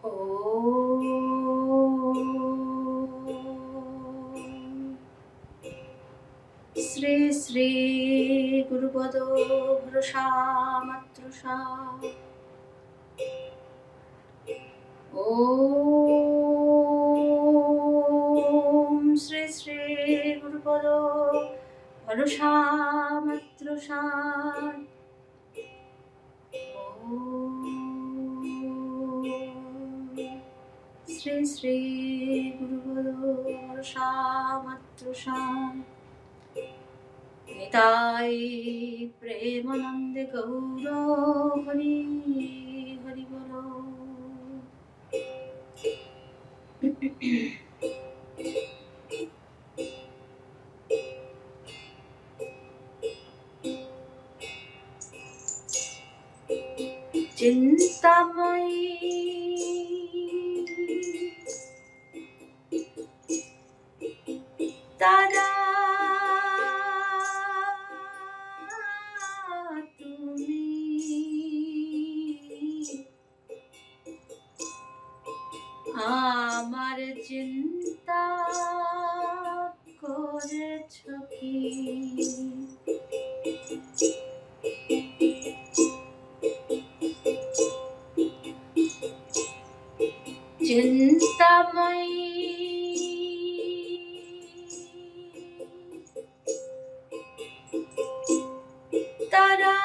শ্রী শ্রী গুরুপদ ভরসা মাতৃষা ওম শ্রী শ্রী গুরুপদ ভরসা মাতৃষা শ্রী শ্রী গুরুপদ ভরসা মাতৃষা নিতাই প্রেমানন্দে গৌর হরি হরি বল। চিন্তাময়ী তারা তুমি আমার চিন্তা করেছ কি? চিন্তাময়ী তারা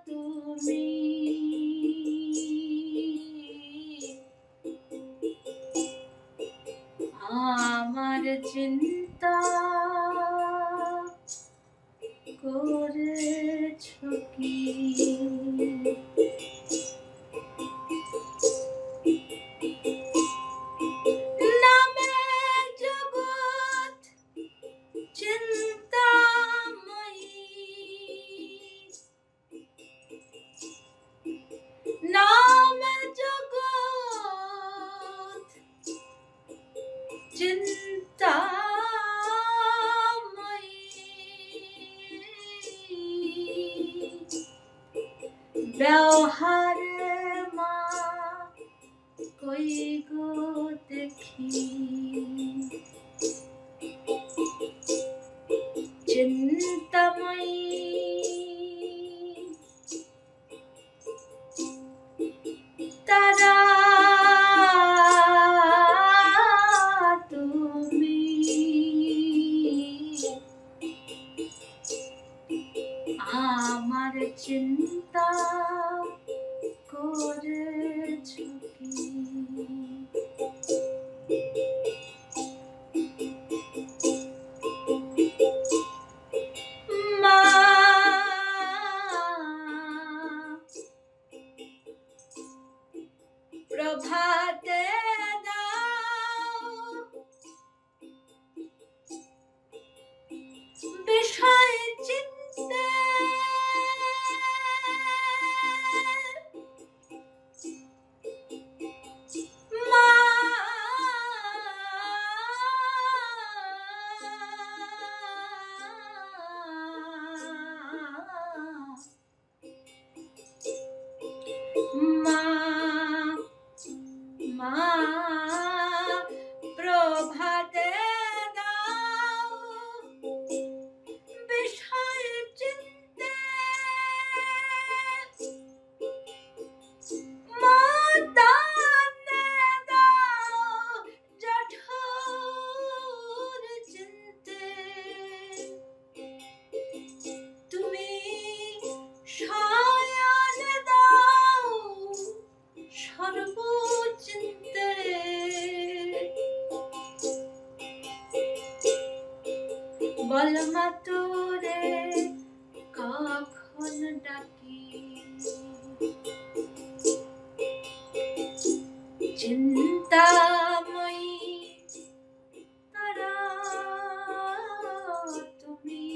তুমি আমার চিন্তা করেছ কি? নামে জগৎ চিন্তাময়ী, নামে জগৎ চিন্তাময়ী, ব্যবহারে মা কই গো দেখি? চিন্তাময়ী তারা তুমি আমার চিন্তা করেছ কি? মা প্রভাতে দাও বিষয় চিন্তে, মা মা মা প্রভাতে দাও বিষয় চিন্তে, মা দানে দাও জঠোর চিন্তে। তুমি শয়নে দাও সর্বচিন্তে, বল মা তোরে কখন ডাকি? চিন্তাময়ী তারা তুমি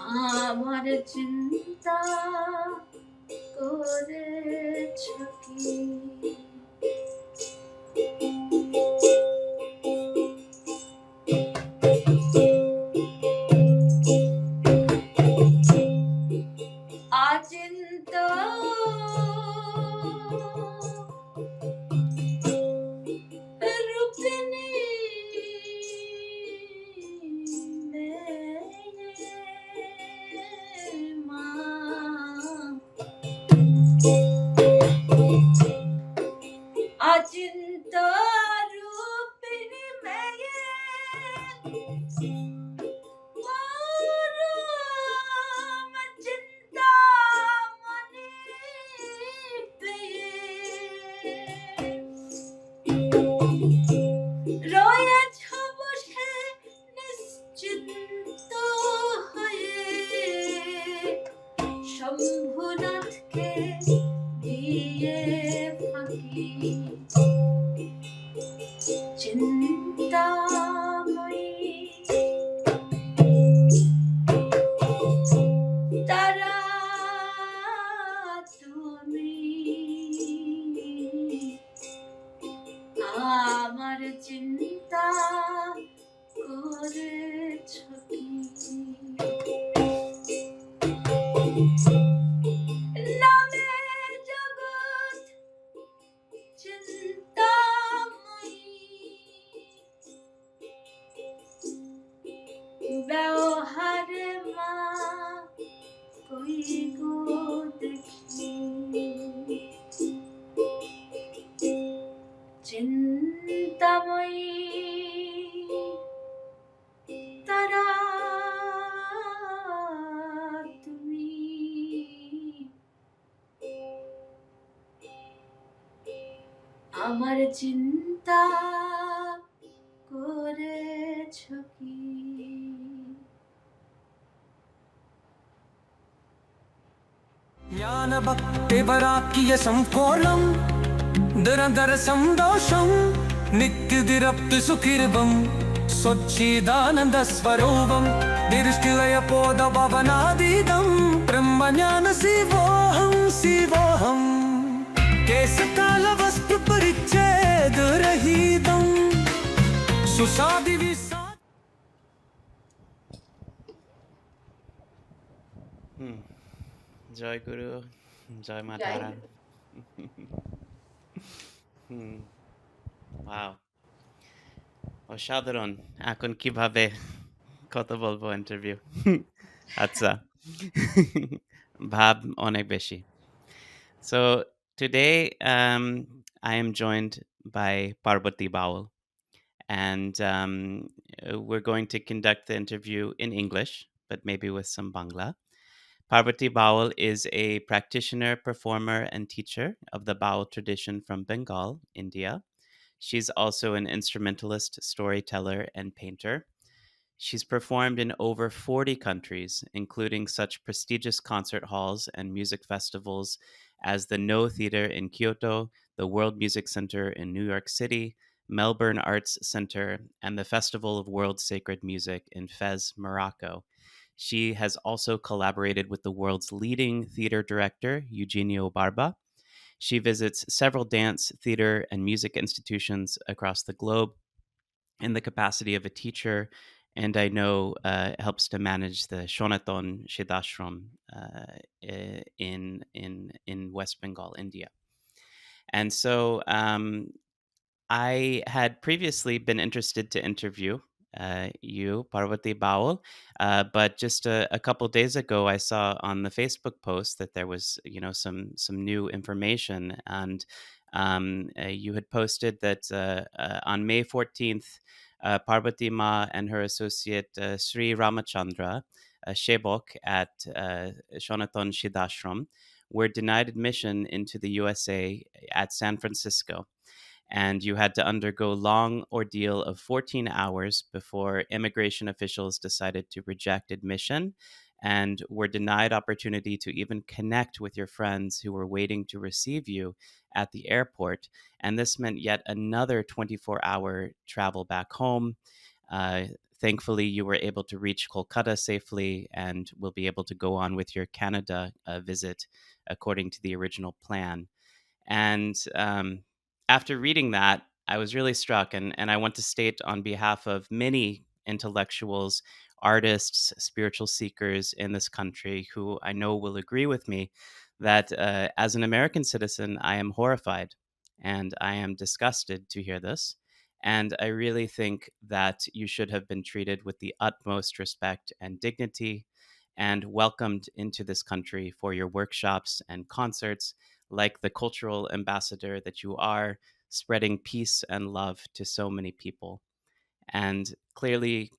আমার চিন্তা করেছ কি? গো দেখি চিন্তাময়ী তারা তুমি আমার চিন্তা করেছ কি ಜ್ಞಾನ ಭಕ್ತಿ ಬರಾಕಿಯ ಸಂಕೋಲಂ ನಿರಂತರ ಸಂತೋಷಂ ನಿತ್ಯದಿರಪ್ತಿ ಸುಖಿರ್ವಂ ಸ್ವಚ್ಛಿದಾನಂದ ಸ್ವರೂಪಂ ನಿರಿಷ್ಟಿಲಯ ಪೋದ ಭವನಾದೀದಂ ಬ್ರಹ್ಮಜ್ಞಾನ ಶಿವೋಹಂ ಶಿವೋಹಂ ಕೇಶಕಾಲ ವಸ್ತು ಪರಿಚ್ಛೇದ ರಹಿತಂ ಸುಸಾದಿ ವಿಸಾ জয় গুরু, জয় মা জয় তারা। গুরু। ওয়াও, অসাধারণ। এখন কিভাবে কথা বলবো ইন্টারভিউ? আচ্ছা, ভাব অনেক বেশি। So today I am joined by Parvathy Baul, and we're going to conduct the interview in English, but maybe with some Bangla. Parvathy Baul is a practitioner, performer, and teacher of the Baul tradition from Bengal, India. She's also an instrumentalist, storyteller, and painter. She's performed in over 40 countries, including such prestigious concert halls and music festivals as the Noh Theater in Kyoto, the World Music Center in New York City, Melbourne Arts Center, and the Festival of World Sacred Music in Fez, Morocco. She has also collaborated with the world's leading theater director, Eugenio Barba. She visits several dance, theater, and music institutions across the globe in the capacity of a teacher, and I know helps to manage the Sanatan in West Bengal, India. And so I had previously been interested to interview you, Parvathy Baul, but just a couple days ago, I saw on the Facebook post that there was, some new information, and you had posted that on May 14th, Parvati Ma and her associate Sri Ramachandra Shebok at Shonathan Shidashram were denied admission into the USA at San Francisco, and you had to undergo long ordeal of 14 hours before immigration officials decided to reject admission and were denied opportunity to even connect with your friends who were waiting to receive you at the airport. And this meant yet another 24-hour travel back home. Thankfully, you were able to reach Kolkata safely and will be able to go on with your Canada visit according to the original plan. And after reading that, I was really struck, and I want to state on behalf of many intellectuals, artists, spiritual seekers in this country who I know will agree with me that as an American citizen, I am horrified and I am disgusted to hear this. And I really think that you should have been treated with the utmost respect and dignity and welcomed into this country for your workshops and concerts, like the cultural ambassador that you are, spreading peace and love to so many people. And clearly,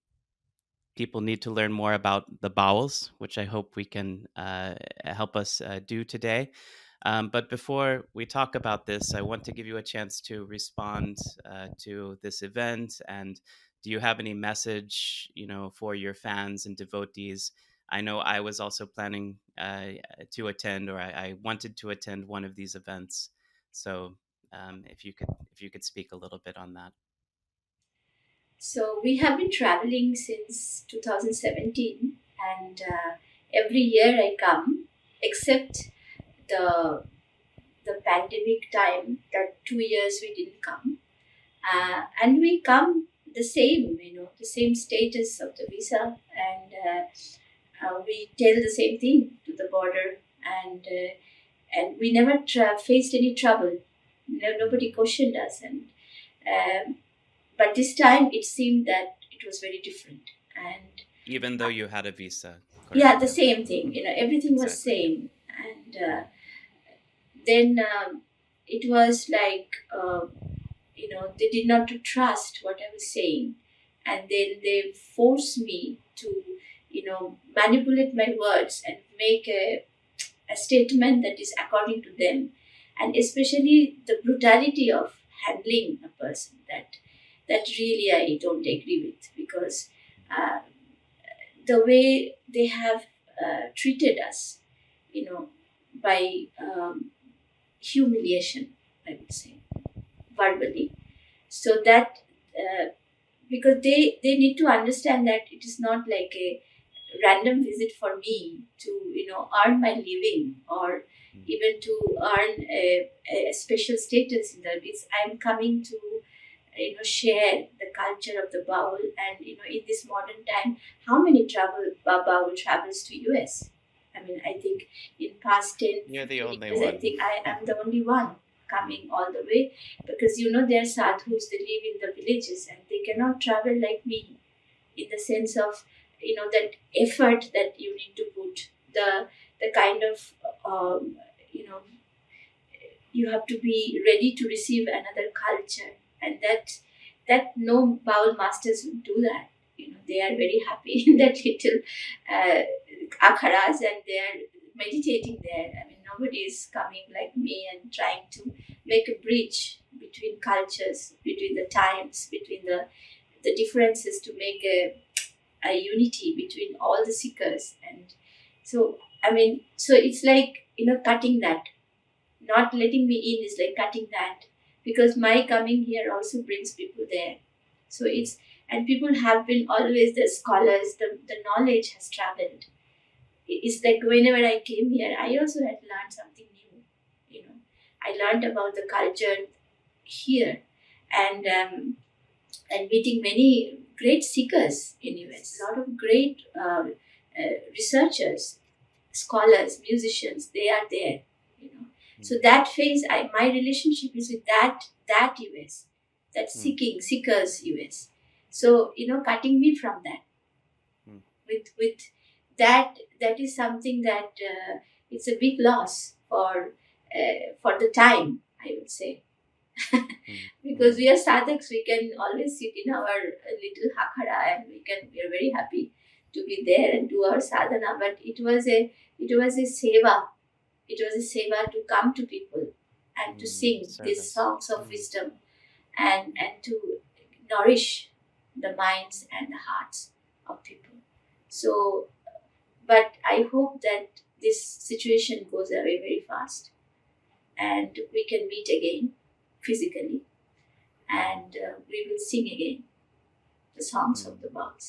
people need to learn more about the bowels, which I hope we can help us do today. But before we talk about this, I want to give you a chance to respond to this event. And do you have any message, for your fans and devotees? I know I was also planning to attend, or I wanted to attend one of these events. So if you could speak a little bit on that. So we have been traveling since 2017, and every year I come, except the pandemic time. That 2 years we didn't come, and we come the same, the same status of the visa, and we tell the same thing to the border, and we never faced any trouble. Nobody questioned us, and but this time it seemed that it was very different. And Even though you had a visa Yeah, correct? the same thing. Everything was Exactly. same, and then it was like they did not trust what I was saying, and then they forced me to manipulate my words and make a statement that is according to them, and especially the brutality of handling a person that really I don't agree with, because uh, the way they have treated us, you know, by humiliation, I would say, verbally. So that because they need to understand that it is not like a random visit for me to earn my living, or Mm. even to earn a special status in that. It's I'm coming to share the culture of the Baul, and in this modern time, how many Baul travels to US? I mean, I think in past 10, You're the 15 only years, I one. think I am the only one Mm. coming all the way, because there are sadhus, they live in the villages and they cannot travel like me, in the sense of that effort that you need to put, the kind of you know you have to be ready to receive another culture, and that no Baul masters will do that. They are very happy in that little uh, akharas, and they are meditating there. I mean, nobody is coming like me and trying to make a bridge between cultures, between the times, between the differences, to make a unity between all the seekers. And so I mean, so it's like cutting that, not letting me in is like cutting that, because my coming here also brings people there. So it's, and people have been always the scholars, the knowledge has traveled. It's like whenever I came here, I also had learned something new. I learned about the culture here, and meeting many great seekers in US, a lot of great researchers, scholars, musicians, they are there. You know, so that phase, my relationship is with that US, that Mm. seekers US. So cutting me from that, Mm. with that is something that it's a big loss for the time, I would say. Mm. Because Mm. we are sadhaks, we can always sit in our little hakara, and we are very happy to be there and do our sadhana. But it was a seva. It was a seva to come to people and to Mm. sing these Service. songs of Mm. wisdom, and to nourish the minds and the hearts of people. So, but I hope that this situation goes away very fast, and we can meet again physically, Mm. and we will sing again the songs Mm. of the birds.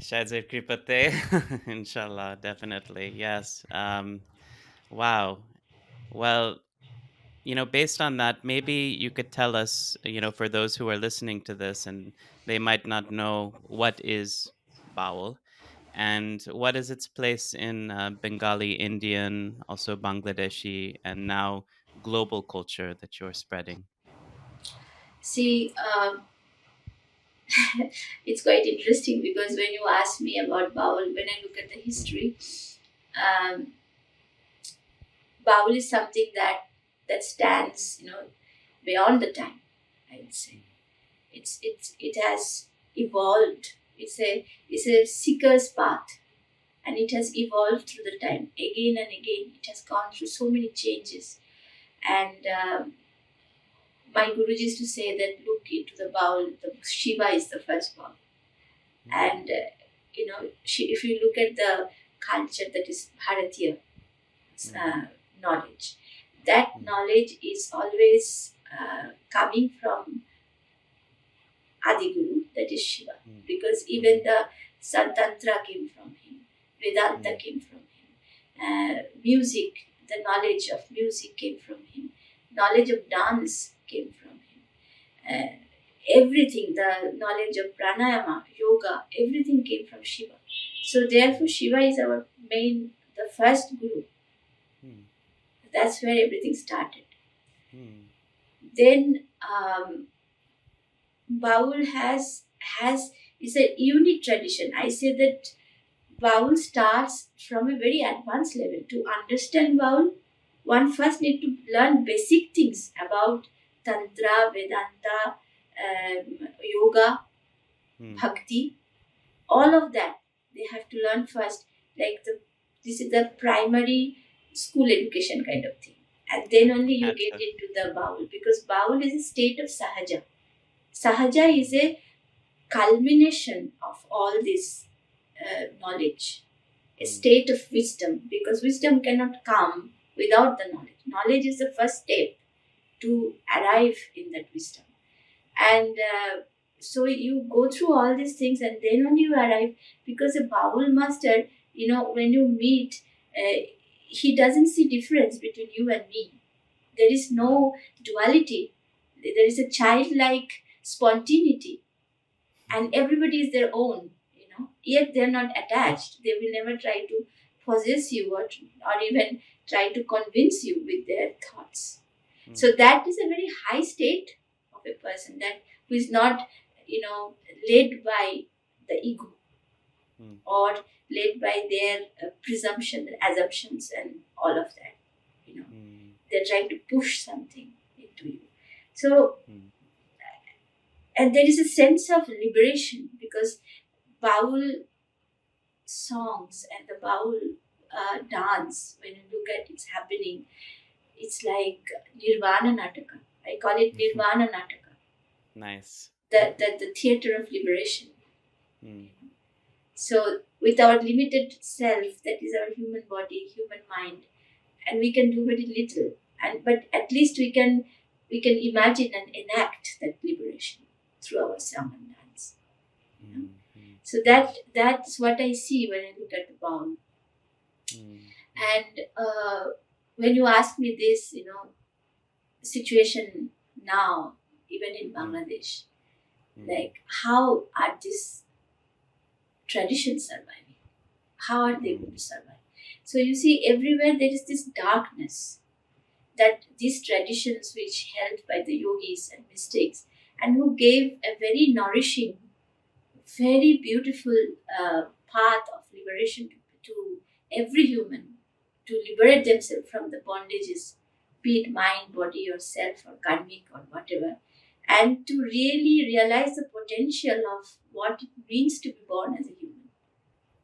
Shazir Kripate, inshallah, definitely. Yes. Wow. Well, based on that, maybe you could tell us, for those who are listening to this and they might not know what is Baul and what is its place in Bengali Indian, also Bangladeshi, and now global culture that you're spreading. See, it's quite interesting, because when you ask me about Baul, when I look at the Mm. history, um, Baul is something that stands, beyond the time. I would say it has evolved. It's a seeker's path, and it has evolved through the time, again and again. It has gone through so many changes, and my Guruji used to say that look into the bowl. The Shiva is the first bowl, Mm. and if you look at the culture that is Bharatiya Mm. uh, knowledge, that Mm. knowledge is always coming from Adi Guru, that is Shiva, Mm. because even Mhm. the Santantra came from him, Vedanta Mm. came from him, music, the knowledge of music came from him, knowledge of dance came from him. Uh, Everything, the knowledge of pranayama, yoga, everything came from Shiva. So therefore, Shiva is our the first guru. Mm. That's where everything started. Mm. Then Baul has It's a unique tradition. I say that Baul starts from a very advanced level. To understand Baul, one first need to learn basic things about Tantra, Vedanta, yoga, bhakti, all of that. They have to learn first. This is the primary school education kind of thing. And then only you get into the Baul, because Baul is a state of Sahaja. Sahaja is a culmination of all this knowledge, a state of wisdom, because wisdom cannot come without the knowledge. Knowledge is the first step to arrive in that wisdom. And so you go through all these things and then only you arrive, because a Baul master, when you meet, he doesn't see difference between you and me. There is no duality. There is a childlike spontaneity, and everybody is their own, yet they're not attached. They will never try to possess you or even try to convince you with their thoughts. So that is a very high state of a person, that who is not, led by the ego or led by their presumption, assumptions, and all of that. They're trying to push something into you. So, and there is a sense of liberation, because Baul songs and the Baul dance, when you look at it's happening, it's like Nirvana Nataka. I call it Nirvana Nataka. Nice. The theater of liberation. So with our limited self, that is our human body, human mind, and we can do very little. But at least we can imagine and enact that liberation through our song and dance. So that's what I see when I look at the Baul. And when you ask me this, situation now, even in Bangladesh, like how are these traditions surviving? How are they going to survive? So you see, everywhere there is this darkness, that these traditions which held by the yogis and mystics, and who gave a very nourishing, very beautiful path of liberation to every human, to liberate themselves from the bondages, be it mind, body, or self, or karmic, or whatever, and to really realize the potential of what it means to be born as a human.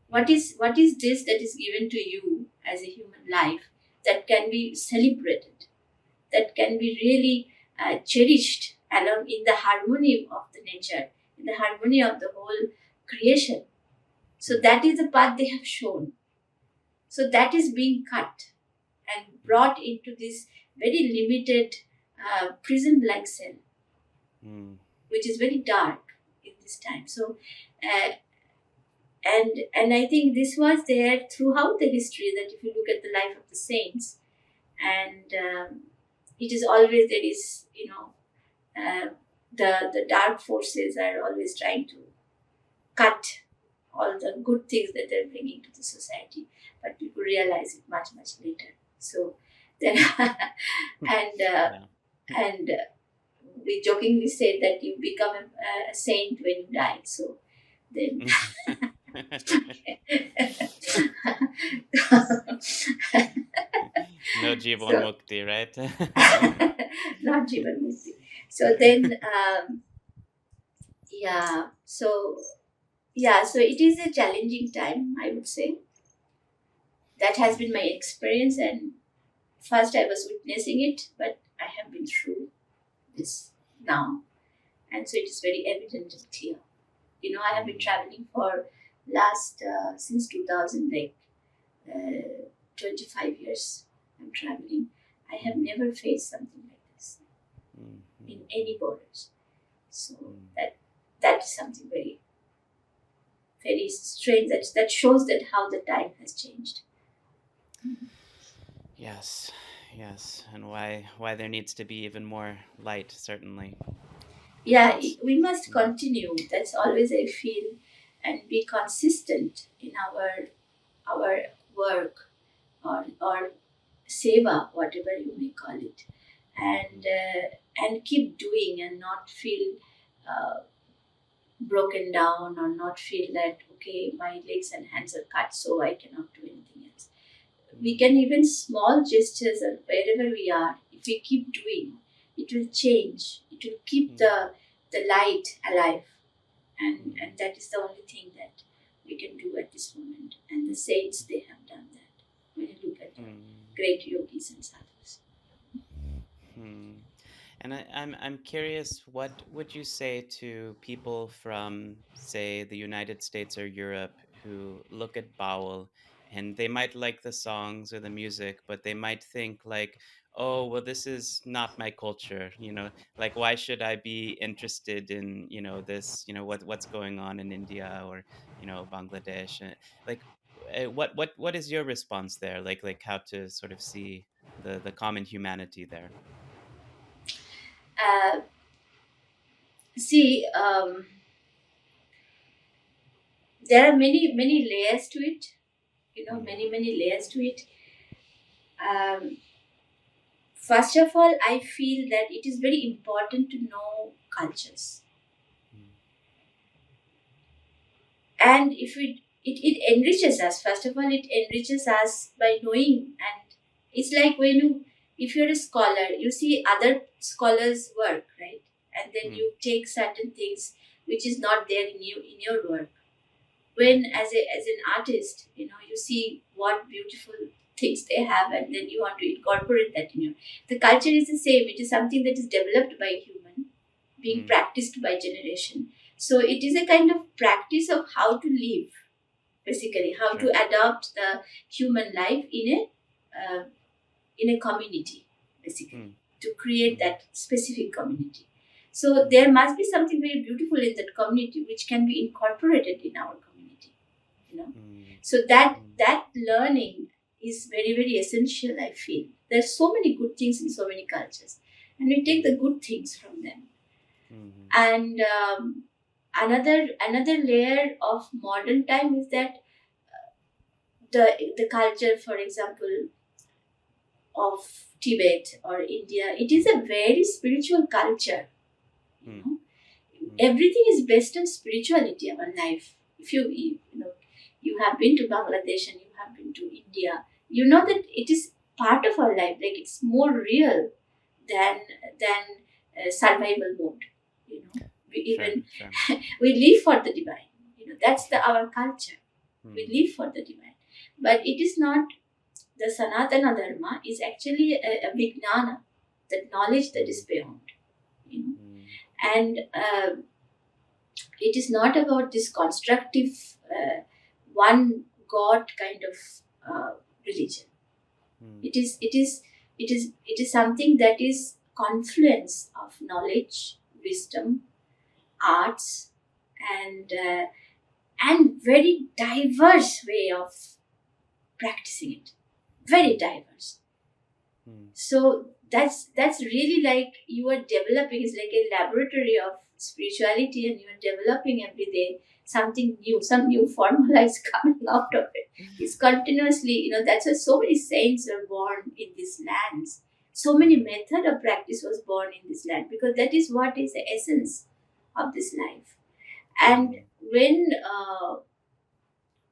What is this that is given to you as a human life that can be celebrated, that can be really cherished along in the harmony of the nature, in the harmony of the whole creation? So that is the path they have shown. So that is being cut and brought into this very limited prison-like cell, which is very dark in this time. So, and I think this was there throughout the history, that if you look at the life of the saints, and it is always, there is, the dark forces are always trying to cut all the good things that they're bringing to the society, but people realize it much later. So then, and we jokingly say that you become a saint when you die. So then, no Jivan Mukti, right? Not Jivan Mukti. So then, so it is a challenging time, I would say. That has been my experience, and first I was witnessing it, but I have been through this now, and so it is very evident and clear. I have been traveling for last since 2000, 25 years. I'm traveling. I have never faced something like this in any borders. So that is something very, very strange. That shows that how the time has changed. Yes, and why there needs to be even more light, certainly. Yeah, we must continue. That's always I feel, and be consistent in our work or seva, whatever you may call it, and keep doing and not feel broken down or not feel that, okay, my legs and hands are cut, so I cannot do anything else. We can even small gestures or wherever we are, if we keep doing, it will change. It will keep the light alive. And that is the only thing that we can do at this moment. And the saints, they have done that. When you look at the great yogis and sadhus. Hmm. And I'm curious, what would you say to people from, say, the United States or Europe who look at Baul and they might like the songs or the music, but they might think like, oh, well, this is not my culture, like why should I be interested in, this, what's going on in India or, Bangladesh? Like, what is your response there? Like how to sort of see the common humanity there? Uh, see, there are many layers to it. Many layers to it. Um, First of all, I feel that it is very important to know cultures. And if it enriches us. First of all, it enriches us by knowing. And it's like if you're a scholar, you see other scholars' work, right? And then you take certain things which is not there in your work. When as an artist, you see what beautiful things they have, and then you want to incorporate that in you. The culture is the same. It is something that is developed by human, being practiced by generation. So it is a kind of practice of how to live, basically how to adopt the human life in a community, basically to create that specific community. So there must be something very beautiful in that community which can be incorporated in our community. So that learning is very, very essential, I feel. There's so many good things in so many cultures, and we take the good things from them. And another layer of modern time is that the culture, for example, of Tibet or India, it is a very spiritual culture. Everything is based on spirituality. Our life. If you have been to Bangladesh and you have been to India, you know that it is part of our life. Like it's more real than survival mode. We live for the divine. That's our culture. We live for the divine, but it is not. The Sanatana Dharma is actually a vijnana, that knowledge that is beyond. And it is not about this constructive one God kind of religion. It is something that is confluence of knowledge, wisdom, arts, and very diverse way of practicing it. Very diverse. So that's really like you are developing. It's like a laboratory of spirituality, and you are developing every day something new. Some new formula is coming out of it. It's continuously, that's why so many saints were born in these lands. So many method of practice was born in this land, because that is what is the essence of this life. And when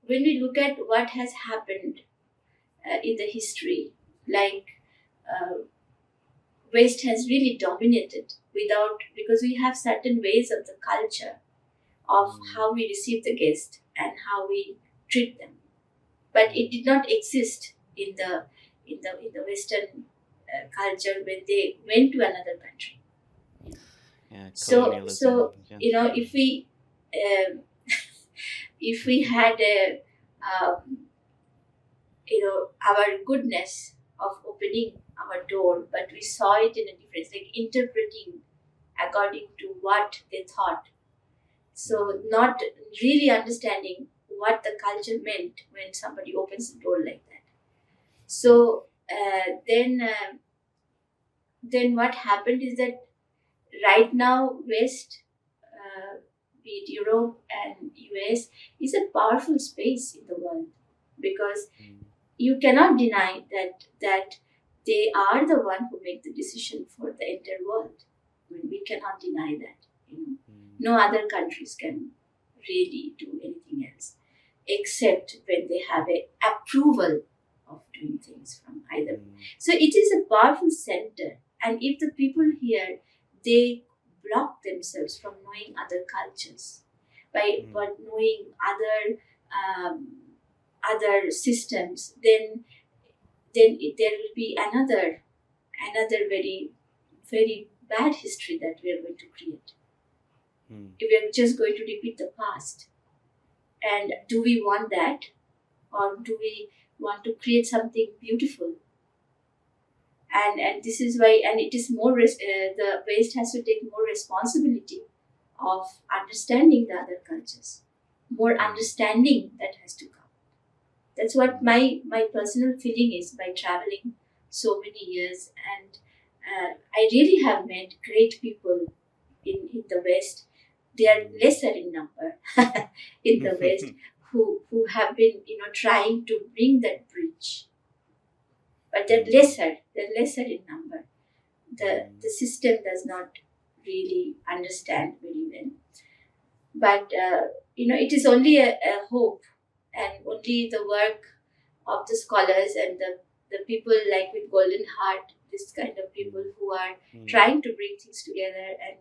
we look at what has happened in the history, like West has really dominated because we have certain ways of the culture of how we receive the guest and how we treat them, but it did not exist in the Western culture when they went to another country. So if we if we had a our goodness of opening our door, but we saw it in a different, like interpreting according to what they thought. So not really understanding what the culture meant when somebody opens the door like that. So then what happened is that right now West, be it Europe and US, is a powerful space in the world, because you cannot deny that they are the one who make the decision for the entire world. I mean, we cannot deny that. No other countries can really do anything else except when they have a approval of doing things from either. Mm. So it is a powerful center, and if the people here they block themselves from knowing other cultures by Mm. but knowing um, other systems, then there will be another very very bad history that we are going to create. Mm. We are just going to repeat the past. And do we want that, or do we want to create something beautiful? And this is why, and it is the West has to take more responsibility of understanding the other cultures, more understanding that has to come. That's what my personal feeling is by traveling so many years. And I really have met great people in the West. They are lesser in number in the West, who have been trying to bring that bridge, but they're lesser in number. The system does not really understand very well. But it is only a hope, and only the work of the scholars and the people like with golden heart, this kind of people who are trying to bring things together and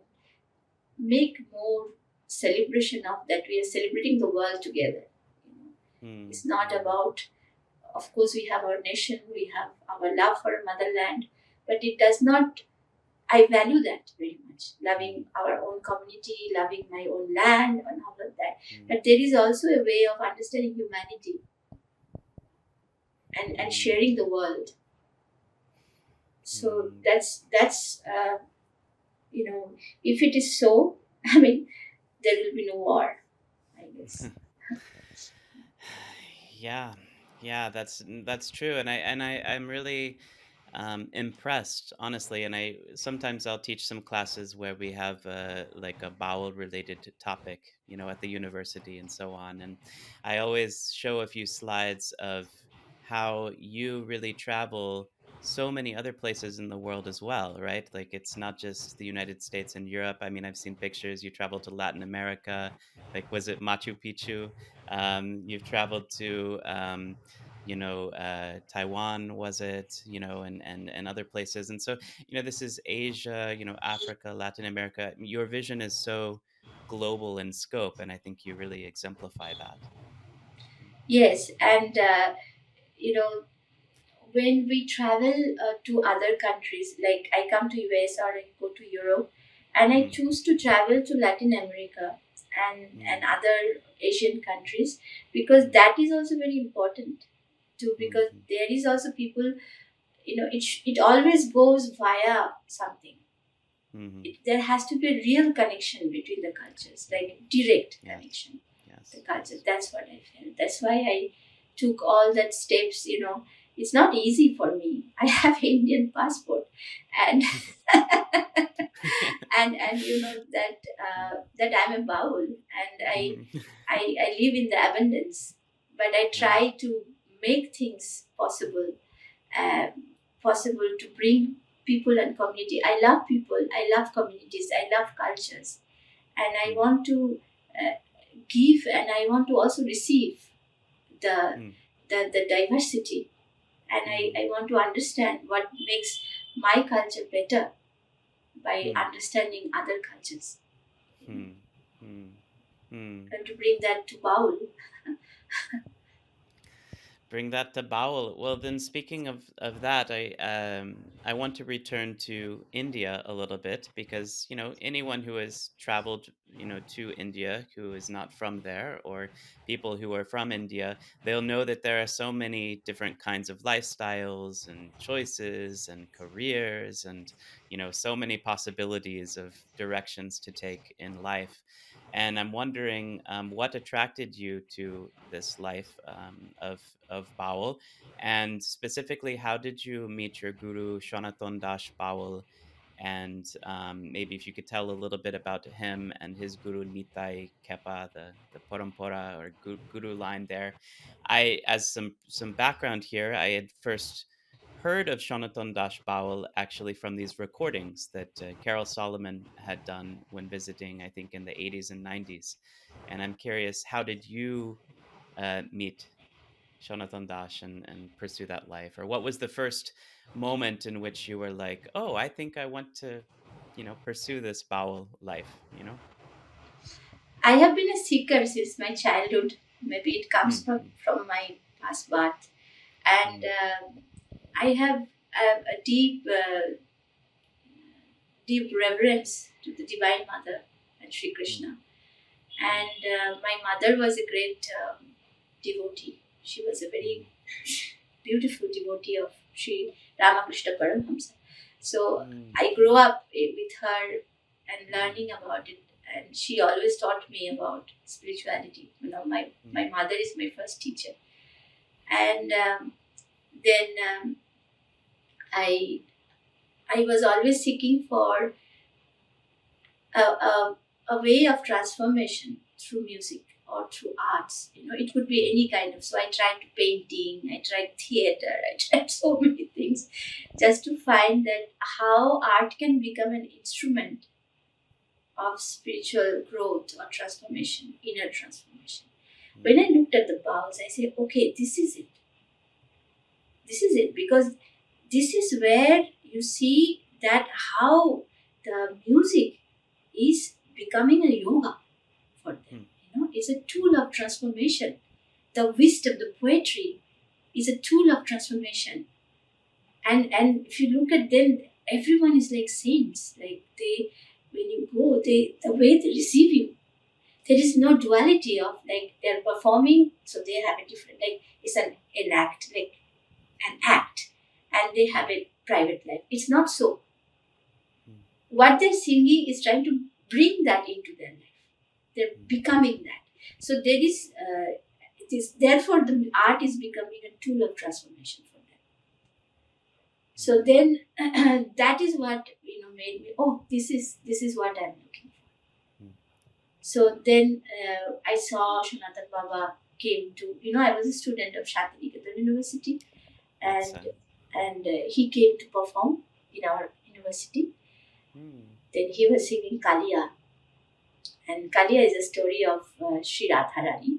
make more celebration of that. We are celebrating the world together. It's not about, of course, we have our nation, we have our love for our motherland, but it does not. I value that very much, loving our own community, loving my own land, and all of that. But there is also a way of understanding humanity and sharing the world. So if it is so, I mean, there will be no war, I guess. Yeah, yeah, that's true, I'm really impressed, honestly. And I sometimes I'll teach some classes where we have like a bowel related topic, at the university and so on. And I always show a few slides of how you really travel so many other places in the world as well, right? Like it's not just the United States and Europe. I mean, I've seen pictures. You traveled to Latin America, like was it Machu Picchu? You've traveled to Taiwan, was it, and other places. And so, this is Asia, Africa, Latin America. Your vision is so global in scope, and I think you really exemplify that. Yes, and when we travel to other countries, like I come to US or I go to Europe, and I Mm, choose to travel to Latin America and mm, other Asian countries, because mm, that is also very important too, mm, because there is also people, it always goes via something. mm, There has to be a real connection between the cultures, like direct yes, connection, the yes, culture. yes. That's what I felt. That's why I took all that steps. It's not easy for me. I have Indian passport, and and that I'm a Baul, and I, Mhm. I I live in the abundance, but I Yeah. try to make things possible, possible to bring people and community. I love people. I love communities. I love cultures, and I Mm, want to uh, give, and I want to also receive the mm, the diversity, and mm, I want to understand what makes my culture better by mm, understanding other cultures, mm, mm, mm. and to bring that to Baul. Bring that to bowel. Well, then, speaking of that, I want to return to India a little bit because anyone who has traveled to India who is not from there, or people who are from India, they'll know that there are so many different kinds of lifestyles and choices and careers, and so many possibilities of directions to take in life. And I'm wondering what attracted you to this life of Baul, and specifically, how did you meet your guru Sanatan Das Baul? And maybe if you could tell a little bit about him and his guru Nitai Kepa, the Parampara or guru line there. As some background here, I had first heard of Sanatan Das Baul actually from these recordings that Carol Solomon had done when visiting, I think, in the 80s and 90s. And I'm curious, how did you meet Sanatan Das and pursue that life? Or what was the first moment in which you were like, oh, I think I want to, pursue this Baul life, I have been a seeker since my childhood. Maybe it comes from my past birth. And I have a deep reverence to the Divine Mother and Sri Krishna. And my mother was a great devotee. She was a very beautiful devotee of Sri Ramakrishna Paramhamsa. So I grew up with her and learning about it. And she always taught me about spirituality. My mother is my first teacher. And then I was always seeking for a way of transformation through music or through arts. It could be any kind of. So I tried painting, I tried theater, I tried so many things just to find that how art can become an instrument of spiritual growth or transformation, inner transformation. When I looked at the bowls, I said, okay, this is it. This is it, because this is where you see that how the music is becoming a yoga for them. It's a tool of transformation. The wisdom, the poetry is a tool of transformation. And if you look at them, everyone is like saints. Like when you go, the way they receive you, there is no duality of like they're performing, so they have a different, like it's an act, like an act, and they have a private life. It's not so. What they're singing is trying to bring that into their life. They're becoming that. So there is, it is therefore the art is becoming a tool of transformation for them. So then that is what made me. Oh, this is what I'm looking for. So then I saw Sanatan Baba came to. I was a student of Shantiniketan University, and he came to perform in our university. Then he was singing Kaliya. And Kaliya is a story of Sri Radharani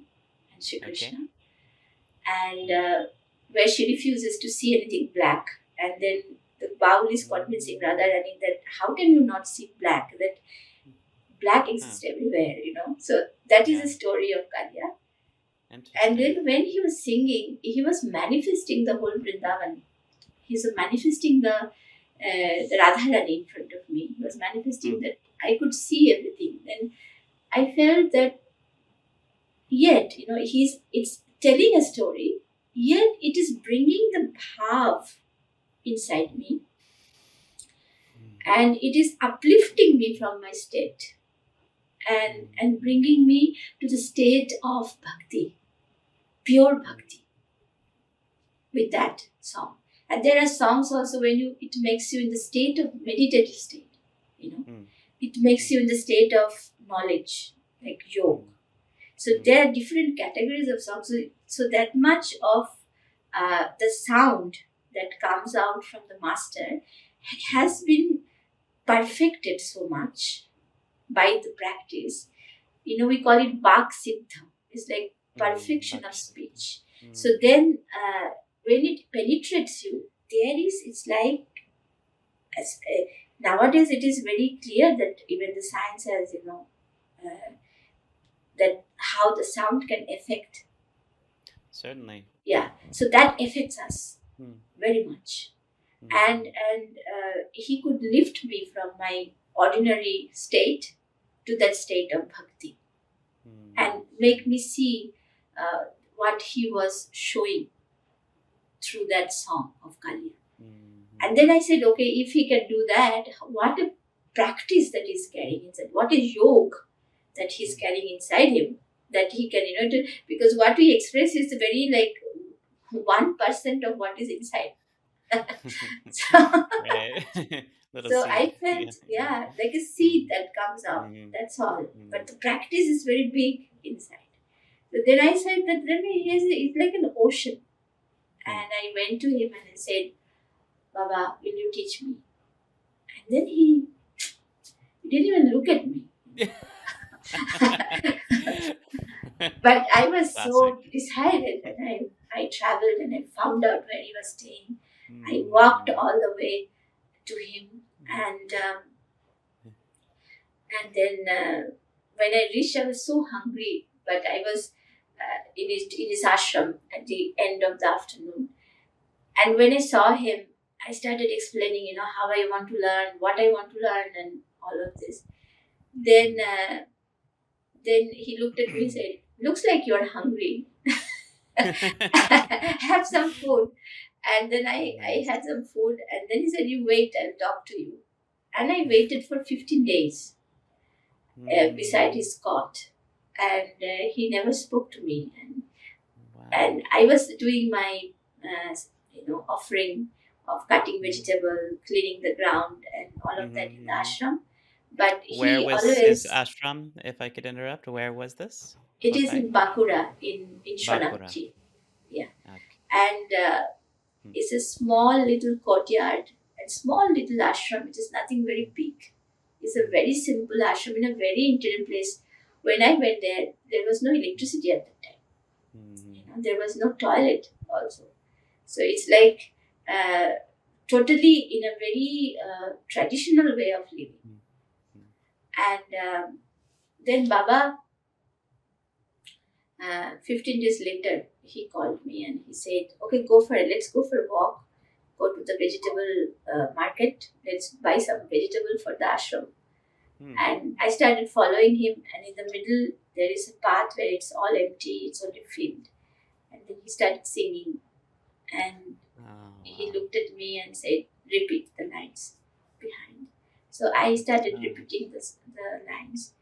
and Sri Krishna. And where she refuses to see anything black. And then the Baul is convincing Radharani that how can you not see black? That black exists everywhere, So that is the story of Kaliya. And then when he was singing, he was manifesting the whole Vrindavan. He was manifesting the Radharani in front of me. He was manifesting that I could see everything. Then I felt that yet, it's telling a story, yet it is bringing the bhav inside me. And it is uplifting me from my state and bringing me to the state of bhakti, pure bhakti, with that song. And there are songs also when it makes you in the state of meditative state, It makes you in the state of knowledge, like yoga. So there are different categories of songs. So that much of the sound that comes out from the master has been perfected so much by the practice. We call it Bak Siddha. It's like perfection of speech. So then when it penetrates you, it's like, nowadays it is very clear that even the science has, that how the sound can affect. Certainly. Yeah. So that affects us very much. And he could lift me from my ordinary state to that state of bhakti and make me see what he was showing through that song of Kaliya. And then I said, okay, if he can do that, what a practice that he's carrying inside. What a yoga that he's carrying inside him, that he can, because what we express is very like 1% of what is inside. So I felt, like a seed that comes out. That's all. But the practice is very big inside. So then I said that it's like an ocean. And I went to him and I said, Baba, will you teach me? And then he didn't even look at me. But I was Classic. so decided, and I traveled and I found out where he was staying. I walked Mm. all the way to him, and then when I reached, I was so hungry, but I was in his ashram at the end of the afternoon. And when I saw him, I started explaining, how I want to learn, what I want to learn, and all of this. Then he looked at me and said, "Looks like you're hungry. Have some food." And then I Nice. had some food, and then he said, "You wait, I'll talk to you." And I waited for 15 days beside Mm. his cot, and he never spoke to me. Wow. And I was doing my, offering of cutting vegetable, cleaning the ground, and all of that in the Mm-hmm. ashram. But Where he was his always, ashram, if I could interrupt? Where was this? it is Kotai? in Bakura, in Bakura. Shonakchi. Yeah. Okay. And Hmm. it's a small little courtyard and small little ashram. It is nothing very big. It's a very simple ashram in a very interior place. When I went there, there was no electricity at that time. Mm-hmm. There was no toilet also. So it's like uh, totally in a very traditional way of living. And then Baba, 15 days later, he called me and he said, "Okay, go for it. Let's go for a walk. Go to the vegetable market. Let's buy some vegetable for the ashram." Hmm. And I started following him. And in the middle, there is a path where it's all empty. It's only field. And then he started singing. And Oh, he wow. looked at me and said, "Repeat the lines behind." So I started Oh. repeating the lines.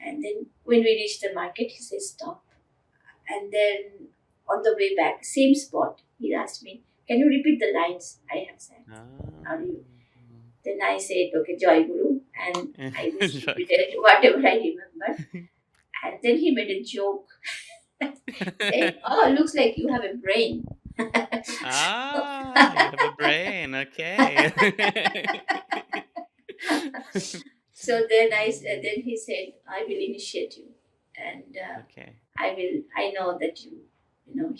And then when we reached the market, he said, "Stop." And then on the way back, same spot, he asked me, "Can you repeat the lines I have said?" Now you. Then I said, "Okay, Joy Guru." And I just repeated whatever I remember. And then he made a joke saying, "Oh, looks like you have a brain." Ah, you have a brain. Okay. So then then he said, "I will initiate you, and Okay. I know that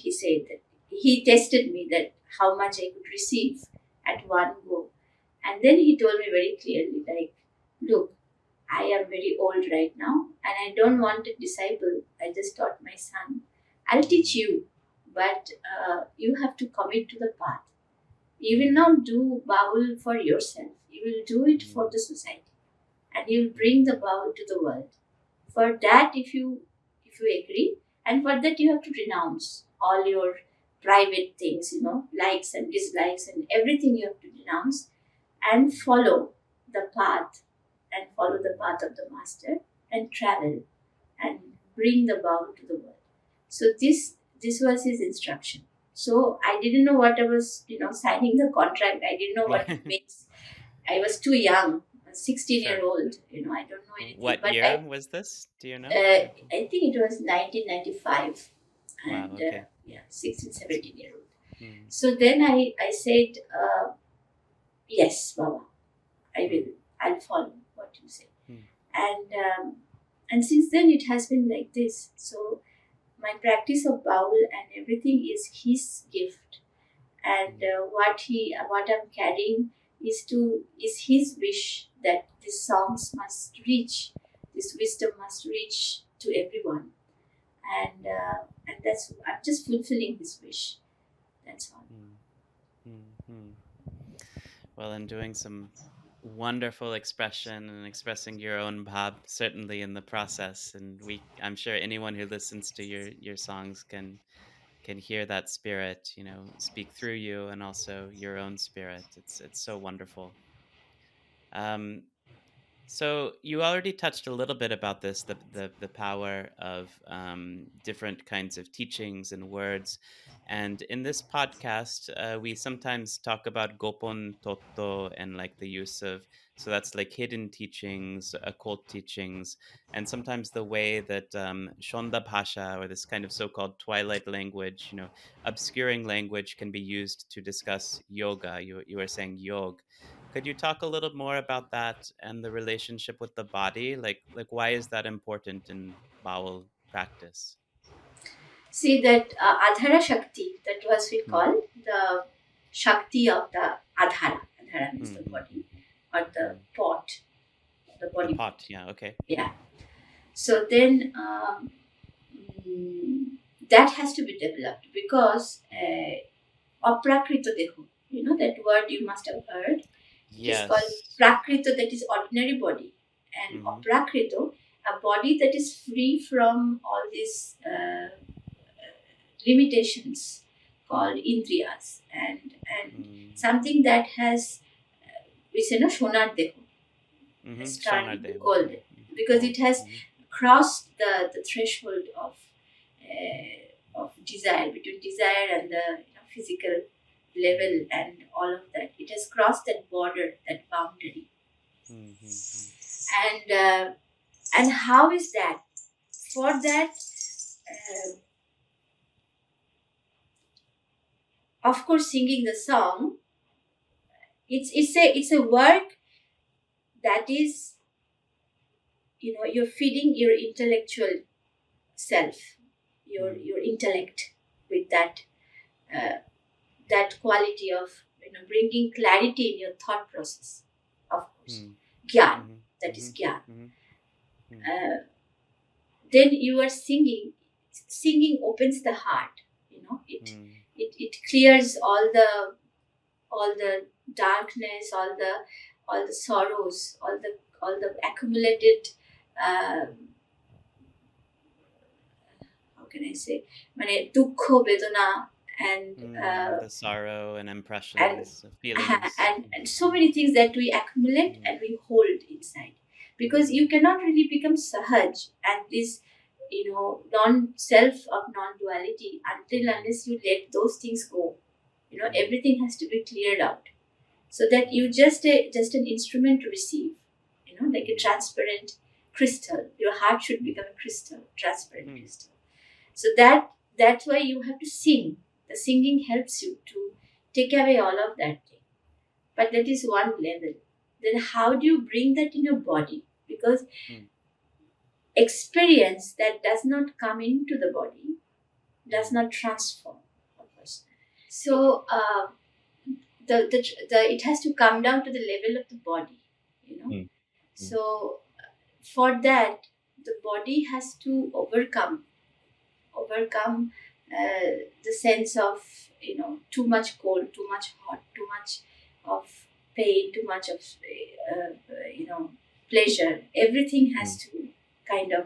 he said that he tested me that how much I could receive at one go. And then he told me very clearly, like, "Look, I am very old right now, and I don't want a disciple. I just taught my son. I'll teach you, but you have to commit to the path. You will not do Baul for yourself. You will do it for the society, and you will bring the Baul to the world. For that, if you agree, and for that you have to renounce all your private things, likes and dislikes and everything you have to renounce, and follow the path, and follow the path of the master, and travel and bring the Baul to the world." So this was his instruction. So I didn't know what I was, signing the contract. I didn't know what it means. I was too young, a 16 Sure. year old, I don't know anything. What But year was this? Do you know? I think it was 1995, Wow, and okay. yeah, 16, 17 year old. Hmm. So then I said, "Yes, Baba, I Hmm. will. I'll follow what you say." Hmm. And since then it has been like this. So my practice of Baul and everything is his gift, and what I'm carrying is his wish that these songs must reach, this wisdom must reach to everyone, and that's I'm just fulfilling his wish. That's all. Hmm. Hmm. Hmm. Well, and doing some wonderful expression and expressing your own bhab certainly in the process, and I'm sure anyone who listens to your songs can hear that spirit, speak through you, and also your own spirit. It's so wonderful. Um, So you already touched a little bit about this, the power of different kinds of teachings and words. And in this podcast, we sometimes talk about gopon toto and like the use of, so that's like hidden teachings, occult teachings, and sometimes the way that shonda bhasha, or this kind of so-called twilight language, obscuring language, can be used to discuss yoga. You were saying yoga. Could you talk a little more about that and the relationship with the body? Like why is that important in bowel practice? See that Adhara Shakti, that was we Hmm. call the Shakti of the Adhara. Adhara means Hmm. the Hmm. body or the Hmm. pot, the The body pot, pot. yeah, okay. Yeah. So then that has to be developed because aprakrita deho, that word you must have heard. It is called Yes. prakrita, that is ordinary body, and Mm-hmm. aprakrito, a body that is free from all these limitations called indriyas, and Mm. something that has we say no sonar deho Mm-hmm. has turned Sonar into devo. gold Mm-hmm. because it Gold. has Mm-hmm. crossed the threshold of desire, between desire and the physical level and all of that. It has crossed that border, that boundary. Mm-hmm. And how is that? For that, of course, singing the song, it's a work that is, you're feeding your intellectual self, Mm-hmm. your intellect with uh, that quality of bringing clarity in your thought process. Of course, gyan, Mm-hmm. that is Mm-hmm. gyan. Mm-hmm. Uh, then you are singing. Singing opens the heart. It Mm-hmm. it clears all the darkness, all the sorrows, all the accumulated. Um, how can I say? মানে দুঃখ বেদনা and Mm. The sorrow and and impressions, feelings. and so many things that we accumulate Mm-hmm. and we hold inside, because Mm-hmm. you cannot really become sahaj and this non-self of non-duality until unless you let those things go. Everything has to be cleared out so that you just an instrument to receive, like a Mm-hmm. transparent crystal. Your heart should become a crystal, transparent Mm-hmm. crystal. So that's why you have to sing. The singing helps you to take away all of that thing. But that is one level. Then how do you bring that in your body? Because experience that does not come into the body does not transform a person. So the it has to come down to the level of the body, you know. Mm-hmm. So for that, the body has to overcome the sense of too much cold, too much hot, too much of pain, too much of pleasure. Everything has to kind of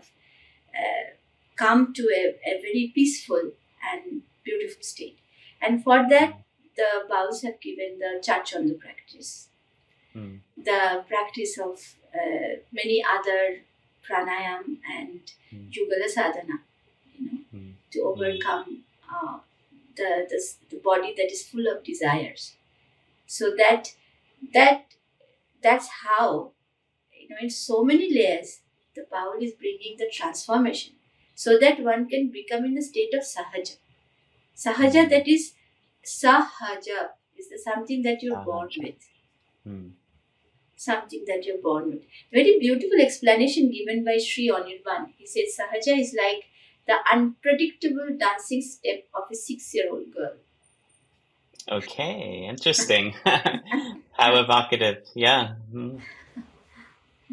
come to a very peaceful and beautiful state. And for that, the Baus have given the Chachanda practice, Mm-hmm. the practice of many other pranayam and yugala sadhana, to overcome the body that is full of desires. So that that's how, in so many layers, the Baul is bringing the transformation so that one can become in the state of sahaja. Sahaja, that is sahaja, is the something that you're born with. Something that you're born with. Very beautiful explanation given by Sri Anirban. He said sahaja is like the unpredictable dancing step of a 6-year-old girl. Okay, interesting. How evocative. Yeah.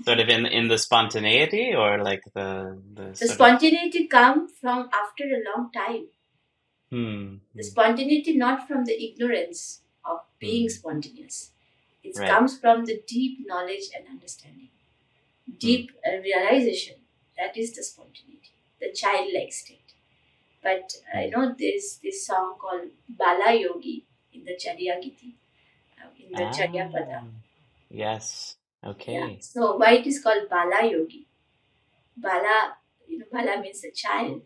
Sort of in the spontaneity, or like the The sort of spontaneity comes from after a long time. hmm, The hmm, spontaneity not from the ignorance of being hmm. spontaneous. It Right. comes from the deep knowledge and understanding, Hmm. deep realization. That is the spontaneity, the childlike state. But I know there's this song called Bala Yogi in the Charya Giti, in the Ah, Charya Pada. yes. Okay. So why it is called Bala Yogi? Bala, Bala means a child.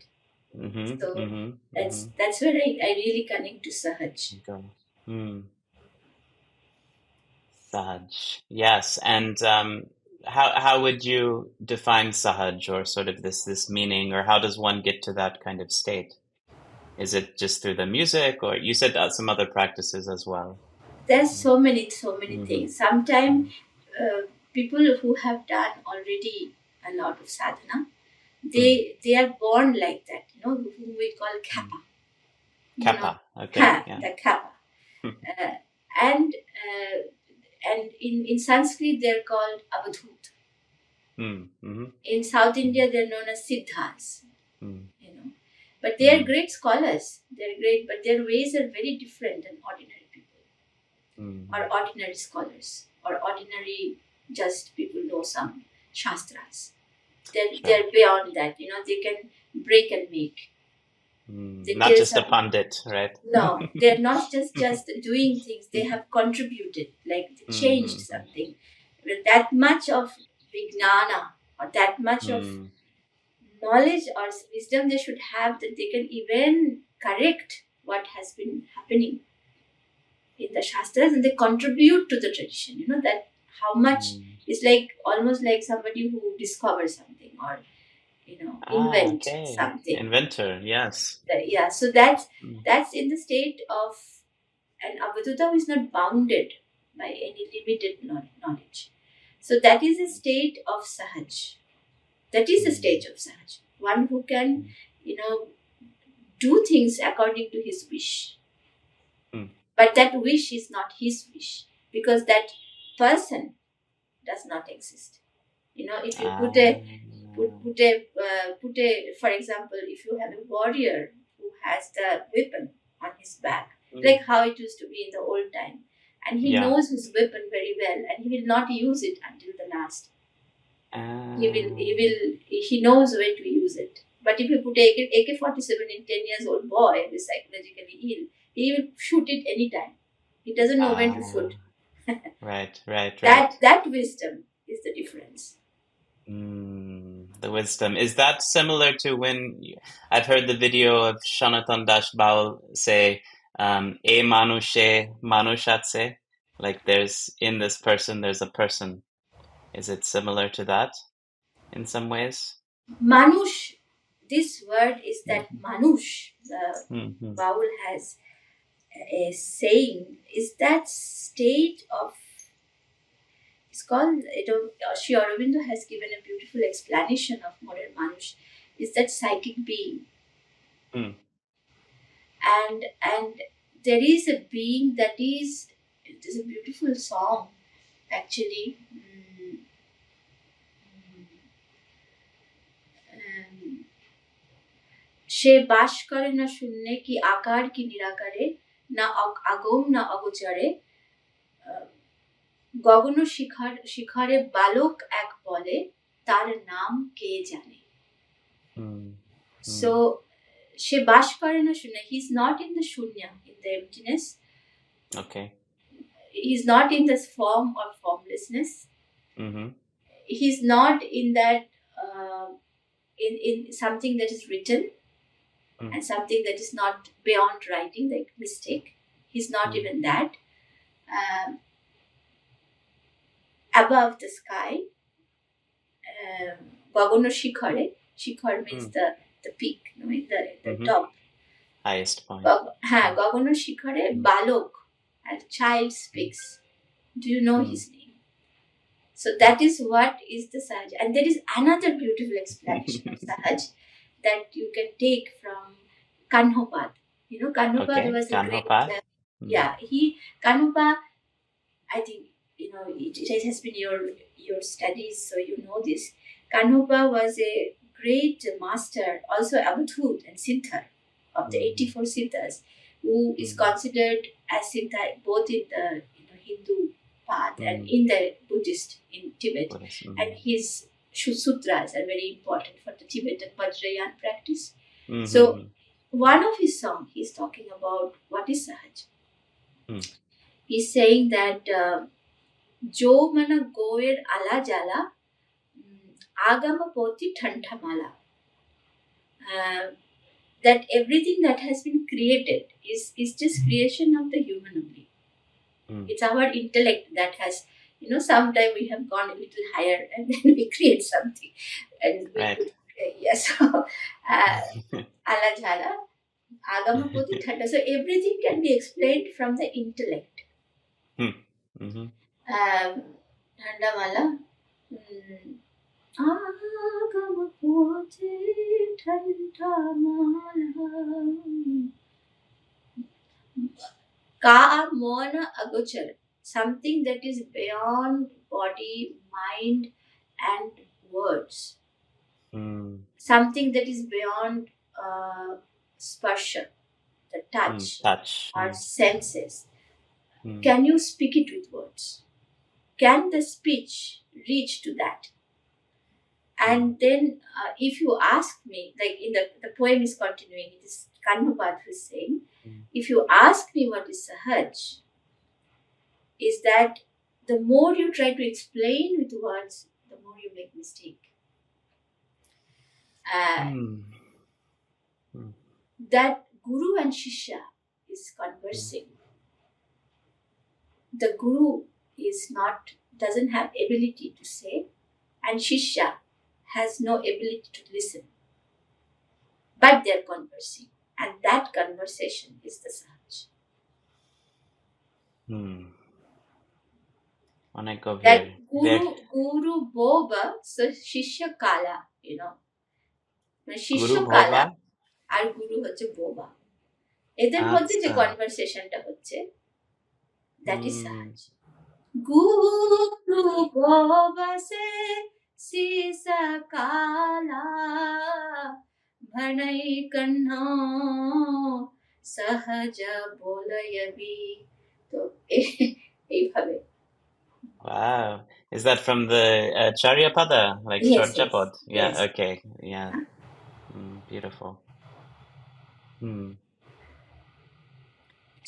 So that's where I really connect to Sahaj. Hmm. Sahaj. Yes. And how would you define Sahaj, or sort of this meaning, or how does one get to that kind of state? Is it just through the music, or you said some other practices as well? There's so many Mm-hmm. things. Sometimes people who have done already a lot of sadhana, they are born like that, who we call kappa, Kappa. Okay. Yeah. the kappa. Uh, and uh, and in Sanskrit they're called avadhut. Mm-hmm. In South India they're known as siddhas, Mm. But they are great scholars. They're great, but their ways are very different than ordinary people, or ordinary scholars, or ordinary just people know some shastras. They're beyond that. They can break and make. They Not kill just a some. pundit, right? No, they're not just doing things. They have contributed, like they changed something. With that much of vijnana, or that much of knowledge or wisdom they should have, that they can even correct what has been happening in the shastras, and they contribute to the tradition. That how much is like almost like somebody who discovers something, or invent Okay. something. Inventor, yes. Yeah, so that's in the state of an avadhuta who is not bounded by any limited knowledge. So that is a state of sahaj. That is the stage of sahaj. One who can, do things according to his wish. But that wish is not his wish, because that person does not exist. If you put a, for example, if you have a warrior who has the weapon on his back, like how it used to be in the old time, and he knows his weapon very well, and he will not use it until the last. He knows when to use it. But if you put AK-47 in 10 years old boy who is psychologically ill, he will shoot it anytime. He doesn't know when to shoot. Right. That wisdom is the difference. The wisdom. Is that similar to when I've heard the video of Sanatan Das Baul say, E manushe manushatse? Like in this person, there's a person. Is it similar to that in some ways? Manush, this word is that Manush, the Baul has a saying, is that state of, it's called, Sri Aurobindo has given a beautiful explanation of modern Manush, is that psychic being. And there is a being that is, there's a beautiful song actually. সে বাস করে না শূন্যে, কি আকার কি নিরাকারে, না আগম না অগোচরে, গগন শিখরে বালক এক বলে, তার নাম কে জানে. So সে বাস করে না শূন্যে, he is not in the shunya, in the emptiness. Okay. He is not in this form or formlessness. He is not in that in something that is written, and something that is not beyond writing, like mistake. He's not even that. Above the sky, Gagono Shikhare. Shikhar means the peak, the top. Highest point. Gagono Shikhare, Balok, a child speaks. Do you know his name? So that is what is the Sahaj. And there is another beautiful explanation of Sahaj that you can take from Kanhopad. Kanhopad was a great... Kanhopa, I think, it has been your studies, so you know this. Kanhopa was a great master, also Avadhut and Siddhar, of the 84 Siddhas, who is considered as Siddha both in the Hindu path and in the Buddhist in Tibet. And his sutras are very important for the Tibetan Vajrayana practice. So one of his songs, he's talking about what is Sahaj. He's saying that Jo mana goer ala jala, agama poti thantamala. That everything that has been created is just creation of the human only. It's our intellect that has, sometimes we have gone a little higher and then we create something. And we Right. could, yes. So, ala jala, agama poti thanda. So everything can be explained from the intellect. Mm-hmm. Thandamala. Agama poti thandamala. Ka mona agochar. Something that is beyond body, mind, and words. Something that is beyond sparsha, the touch, or senses. Can you speak it with words? Can the speech reach to that? And then if you ask me, like in the poem is continuing, it is Kanhupath who is saying, if you ask me what is Sahaj, is that the more you try to explain with words, the more you make mistake. That guru and shishya is conversing. The guru doesn't have ability to say, and shishya has no ability to listen. But they're conversing, and that conversation is the Sahaj. That guru boba, so shishya kala, shishya kala আর গুরু হচ্ছে বোবা, এদের মধ্যে যে কনভারসেশনটা হচ্ছে, that is সাহাজ। গুরু বোবা সে সিসা কালা ভনই কন্না সহজ বলয়বি। তো এইভাবে। Wow. Is that from the Charyapada, like short Yes, japad? Yeah, yes. okay. Yeah. Beautiful.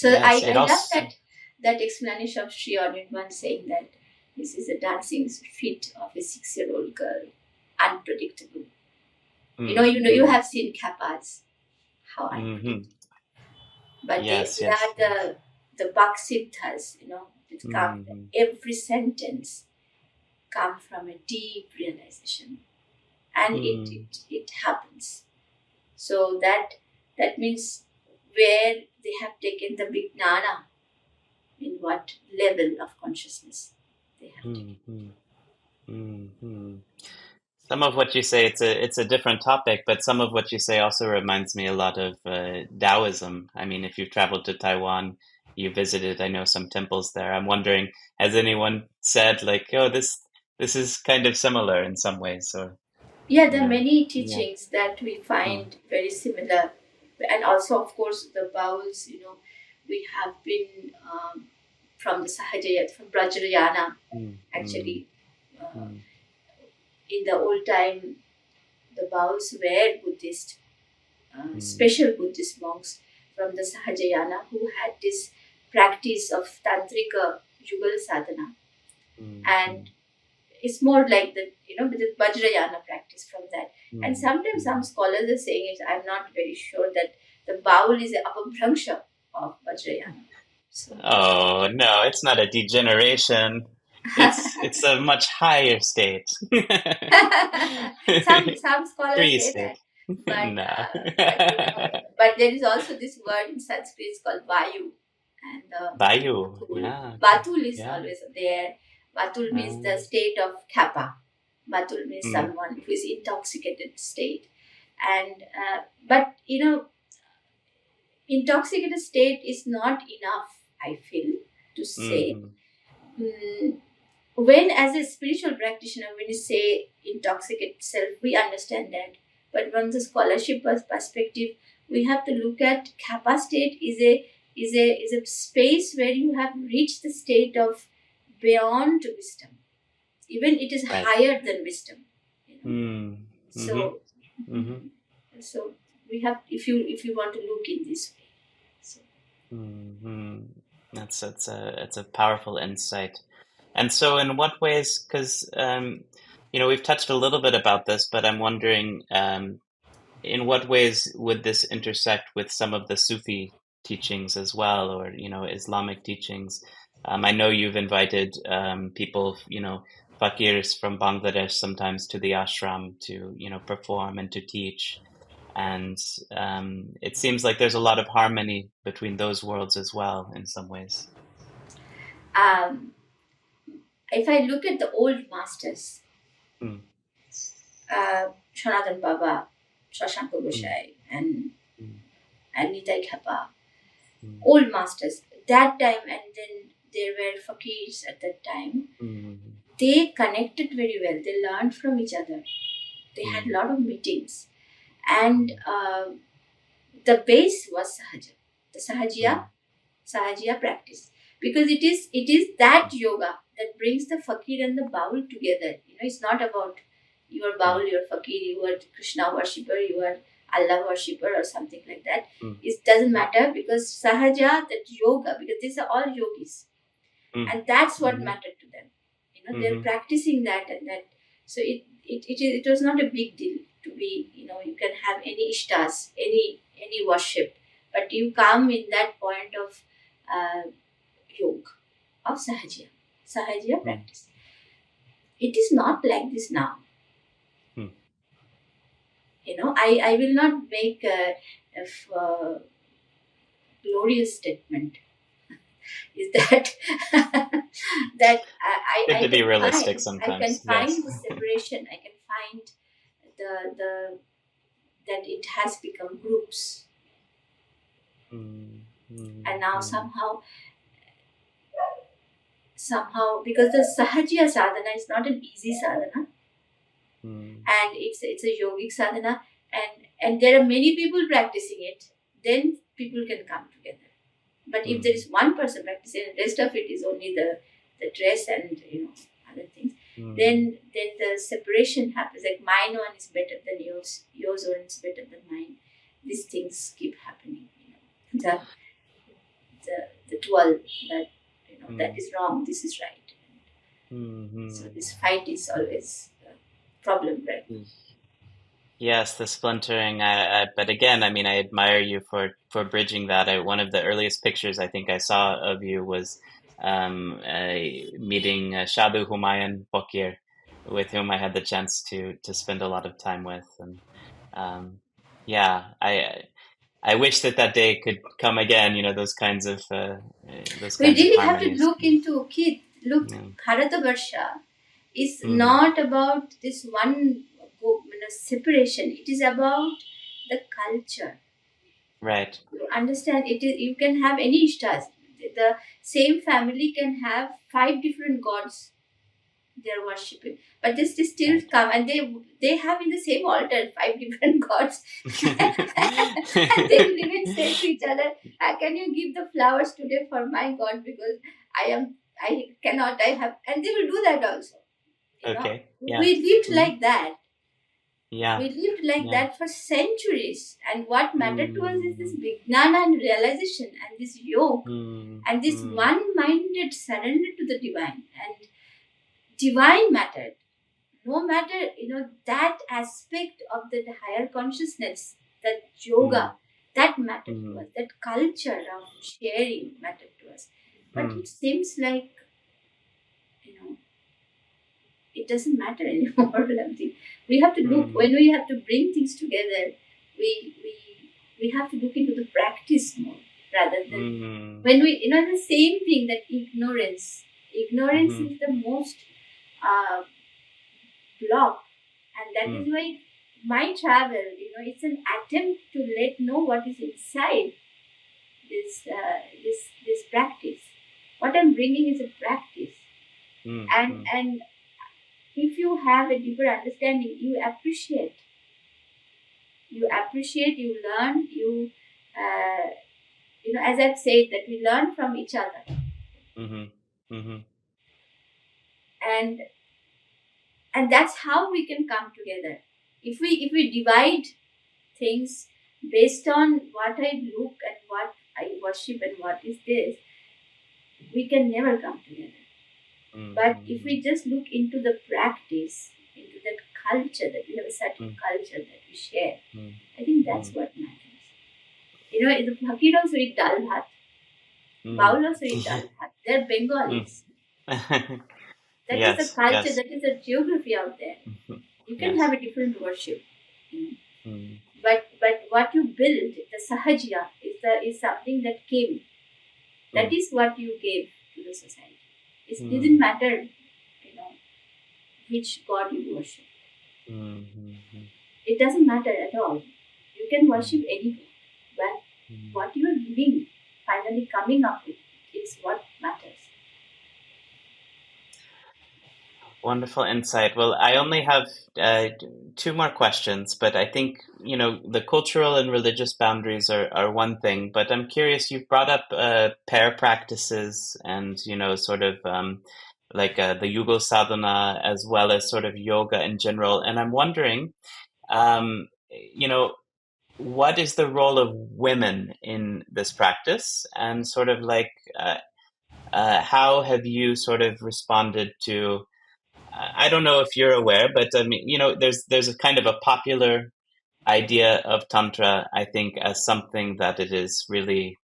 So Yes, I love that explanation of Sri Aurobindo saying that this is a dancing feet of a 6-year-old girl, unpredictable. You have seen kappas, how unpredictable. But they are the Bhaksiddhas, it come, every sentence come from a deep realization, and it happens. So that means where they have taken the big jnana, in what level of consciousness they have taken. Some of what you say, it's a different topic, but some of what you say also reminds me a lot of Taoism. I mean, if you've traveled to Taiwan, you visited, I know, some temples there. I'm wondering, has anyone said like, oh, this is kind of similar in some ways? Or yeah, there are many teachings that we find very similar, and also, of course, the bāuls. We have been from the Sahajayat, from Vajrayana, actually. In the old time, the bāuls were Buddhist, special Buddhist monks from the Sahajayana who had this practice of tantrika yugal sadhana, and it's more like the the Vajrayana practice from that. And sometimes some scholars are saying it. I'm not very sure that the bāul is an apabhrangsha of Vajrayana. So. Oh no, it's not a degeneration. It's a much higher state. some scholars say that, but, no. but there is also this word in Sanskrit called vayu, and Vayu. Batul is always there. Batul means the state of kapha. Batul means someone who is intoxicated state, and but intoxicated state is not enough, I feel, to say. When as a spiritual practitioner, when you say intoxicate self, we understand that. But from the scholarship perspective, we have to look at kapha state is a space where you have reached the state of beyond wisdom. Even it is higher than wisdom. So we have, if you want to look in this way. So. That's a powerful insight. And so, in what ways? Because we've touched a little bit about this, but I'm wondering, in what ways would this intersect with some of the Sufi teachings as well, or Islamic teachings? I know you've invited people, fakirs from Bangladesh sometimes to the ashram to perform and to teach, and it seems like there's a lot of harmony between those worlds as well in some ways. Um, if I look at the old masters, Mm, Sanatan Baba, Shashanko mm, Goshai, and mm, Nitai Khapa, mm, old masters, that time, and then there were fakirs at that time. mm, They connected very well. They learned from each other. They had a mm, lot of meetings, and the base was Sahaja, the mm, Sahajiya practice, because it is that yoga that brings the fakir and the baul together. It's not about you are mm, baul, you are fakir, you are Krishna worshipper, you are Allah worshipper, or something like that. mm, It doesn't matter, because Sahaja, that yoga, because these are all yogis, mm, and that's what mhm, mattered to them. They're mhm, practicing that, and that. So it was not a big deal to be. You can have any ishtas, any worship, but you come in that point of yoga, of sahajiya mm, practice. It is not like this now. mm. I will not make a glorious statement. Is that that Good to be realistic I can sometimes. Yes. find the separation. I can find the that it has become groups, Mm, and mm, now mm, somehow, because the sahajiya sadhana is not an easy sadhana, mm, and it's a yogic sadhana, and there are many people practicing it. Then people can come together. But if there mm, is one person practicing, and the rest of it is only the dress and other things, mm, then the separation happens. Like mine one is better than yours one is better than mine. These things keep happening. The dual, that that mm, is wrong, this is right. So mm, this fight is always a problem, right? mm. Yes, the splintering. But again, I mean, I admire you for bridging that. One of the earliest pictures I think I saw of you was meeting Shadu Humayun Bokir, with whom I had the chance to spend a lot of time with, and um, yeah, I wish that day could come again. Those We kinds of really have to harmonies. look into kid. Look, Yeah. Bharatabarsha is Mm, not about this one separation. It is about the culture. right. You understand? It is, you can have any ishtas. The same family can have 5 different gods they are worshipping, but they still Right. come, and they have in the same altar 5 different gods, and they will even say to each other, "Can you give the flowers today for my god, because I cannot, I have," and they will do that also. Okay. Yeah. We lived Hmm. like that. Yeah. We lived like Yeah. that for centuries, and what mattered to us is this Mm, vijnana and realization, and this yoga, mm, and this mm, one-minded surrender to the divine, and divine mattered. No matter, that aspect of the higher consciousness, that mm, yoga, that mattered to mm, us, that culture of sharing mattered to us. But mm, it seems like, you know, it doesn't matter anymore. We have to look, mm, when we have to bring things together, we we we have to look into the practice more, rather than mm, when we, the same thing, that ignorance mhm, is the most uh, block, and that mm, is why my travel, it's an attempt to let know what is inside this practice. What I'm bringing is a practice, mm, mm, and if you have a deeper understanding, you learn, uh, as I've said, that we learn from each other, mhm, mhm, and that's how we can come together. If we divide things based on what I look and what I worship and what is this, we can never come together. But if we just look into the practice, into that culture, that we have a certain culture that we share, I think that's what matters. The Fakir also eat dal bhat, Baul also eat dal bhat. They're Bengalis. That is the Yes, culture, yes, that is the geography out there. You can yes. have a different worship. But what you build, the sahajya, is something that came. That is what you gave to the society. It didn't matter, which god you worship. It doesn't matter at all. You can worship any god, but what you are giving, finally coming up with, is what matters. Wonderful insight. Well, I only have two more questions, but I think, the cultural and religious boundaries are one thing, but I'm curious, you've brought up pair practices and, sort of like the Yugo sadhana as well as sort of yoga in general. And I'm wondering, you know, what is the role of women in this practice, and sort of like how have you sort of responded to I don't know if you're aware, but I mean, there's a kind of a popular idea of tantra, I think, as something that it is really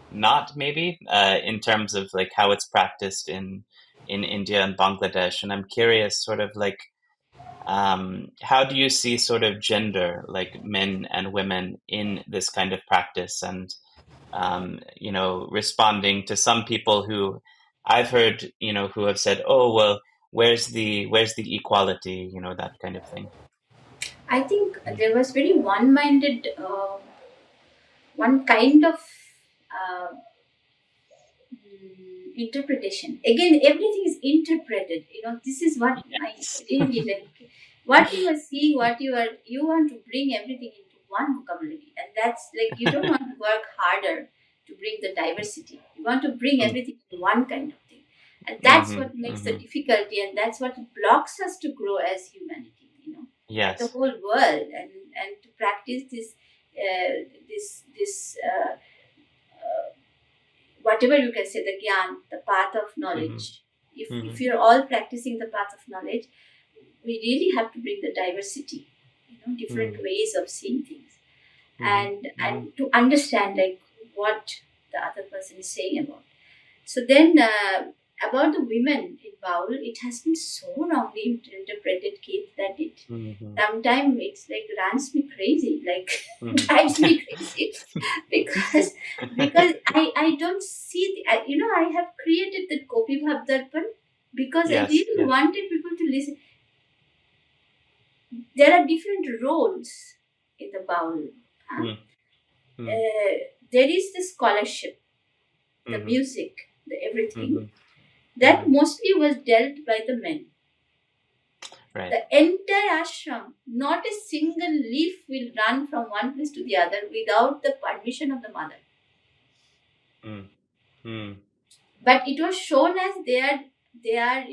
not, maybe, in terms of like how it's practiced in India and Bangladesh. And I'm curious, sort of like, how do you see sort of gender, like men and women, in this kind of practice, and responding to some people who I've heard, who have said, "Oh, well, where's the equality?" That kind of thing. I think there was very one-minded, one kind of uh, interpretation. Again, everything is interpreted. This is what I Yes. really like. What you are seeing, you want to bring everything into one vocabulary, and that's like you don't want to work harder to bring the diversity. You want to bring everything in one kind of thing, and that's what makes the difficulty, and that's what blocks us to grow as humanity. And the Yes. whole world, and to practice this whatever you can say, the gyan, the path of knowledge. If you're all practicing the path of knowledge, we really have to bring the diversity, different ways of seeing things, and to understand like what the other person is saying about. So then, about the women in Baul, it has been so wrongly interpreted, Keith, that it sometimes it's like runs me crazy, like drives me crazy, because I don't see I have created the Gopi Bhav Darpan because I Yes. really wanted people to listen. There are different roles in the Baul. There is the scholarship, the music, the everything that mostly was dealt by the men. Right. The entire ashram, not a single leaf will run from one place to the other without the permission of the mother. But it was shown as they are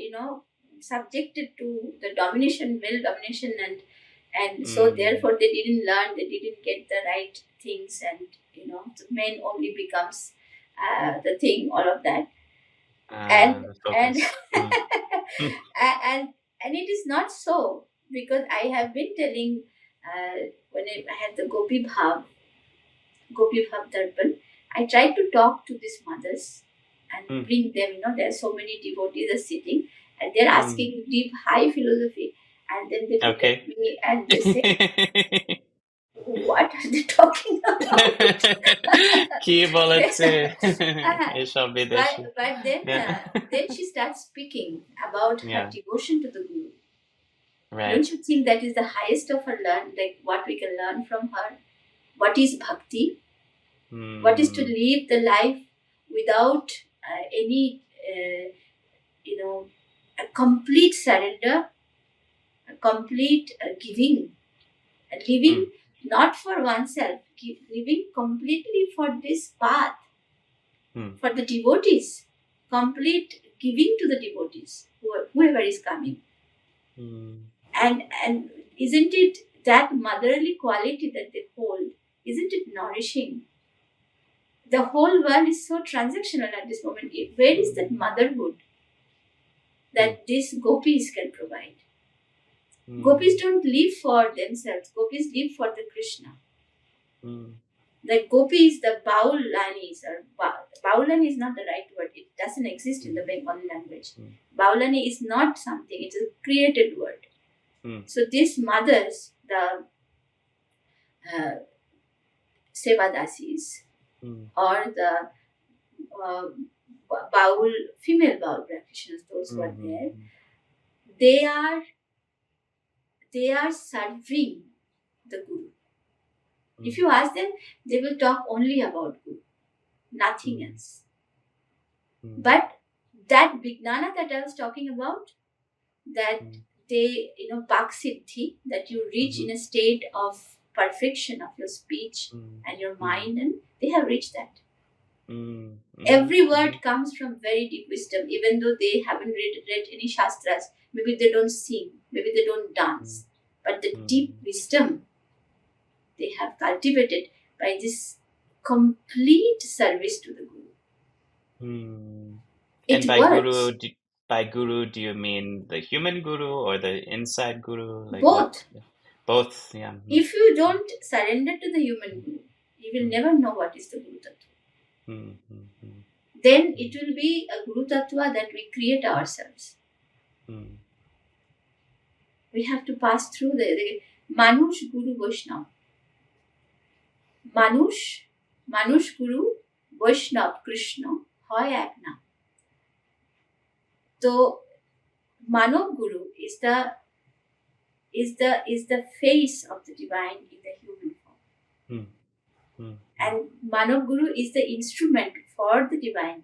subjected to the domination, male domination, and so therefore they didn't learn, they didn't get the right things, and the men only becomes the thing, all of that, and The and focus. and it is not so, because I have been telling, when I had the Gopi Bhav Darpan, I tried to talk to these mothers and bring them. There are so many devotees are sitting and they're asking deep, high philosophy, and then they look at me and they say, "What are they talking about?" কি বলেছে এসব but বিদেশি then Yeah. then she starts speaking about her Yeah. devotion to the Guru. Right. Don't you think that is the highest of her learn? Like what we can learn from her? What is bhakti? What is to live the life without any, a complete surrender, a complete giving, and living not for oneself, living completely for this path, for the devotees, complete giving to the devotees, whoever is coming. And isn't it that motherly quality that they hold? Isn't it nourishing? The whole world is so transactional at this moment. Where is that motherhood? that these gopis can provide. Mm. Gopis don't live for themselves. Gopis live for the Krishna. Mm. The gopis, the Baulanis, or Baulani is not the right word. It doesn't exist in the Bengali language. Baulani is not something. It's a created word. So these mothers, the Sevadasis, or the Baul, female Baul practitioners, those who are there, they are serving the Guru. If you ask them, they will talk only about Guru, nothing else. But that Vignana that I was talking about, that they, Bhaksiddhi, that you reach in a state of perfection of your speech and your mind, and they have reached that. Every word comes from very deep wisdom, even though they haven't read any Shastras. Maybe they don't sing, maybe they don't dance, but the deep wisdom they have cultivated by this complete service to the Guru. It And by works. guru, do you mean the human guru or the inside guru? Like Both. Both, yeah. If you don't surrender to the human guru, you will never know what is the Guru Tattva. Then it will be a Guru Tattva that we create ourselves. We have to pass through the Manush Guru Vaishnav. Manush Guru Vaishnav Krishna hoy ek na. So Manav Guru is the face of the divine in the human form. And Manav Guru is the instrument for the divine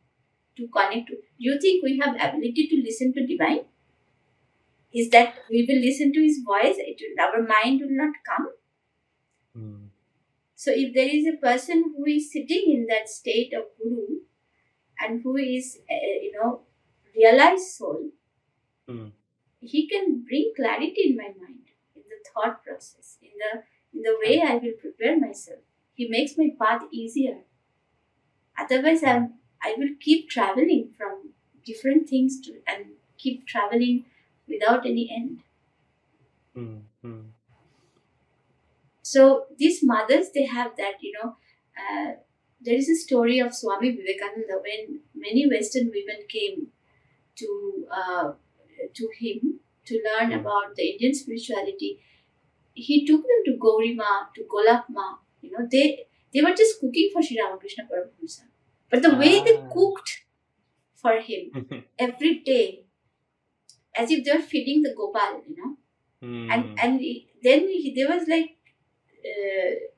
to connect to. Do you think we have ability to listen to divine? Is that we will listen to his voice, our mind will not come? So if there is a person who is sitting in that state of Guru and who is, realized soul, he can bring clarity in my mind, in the thought process, in the way I will prepare myself. He makes my path easier. Otherwise, I will keep traveling from different things and keep traveling without any end. So these mothers, they have that, there is a story of Swami Vivekananda when many Western women came to him to learn about the Indian spirituality. He took them to Gaurima, to Golapma. They were just cooking for Sri Ramakrishna Paramahamsa. But the way they cooked for him every day, as if they were feeding the Gopal, and then there was like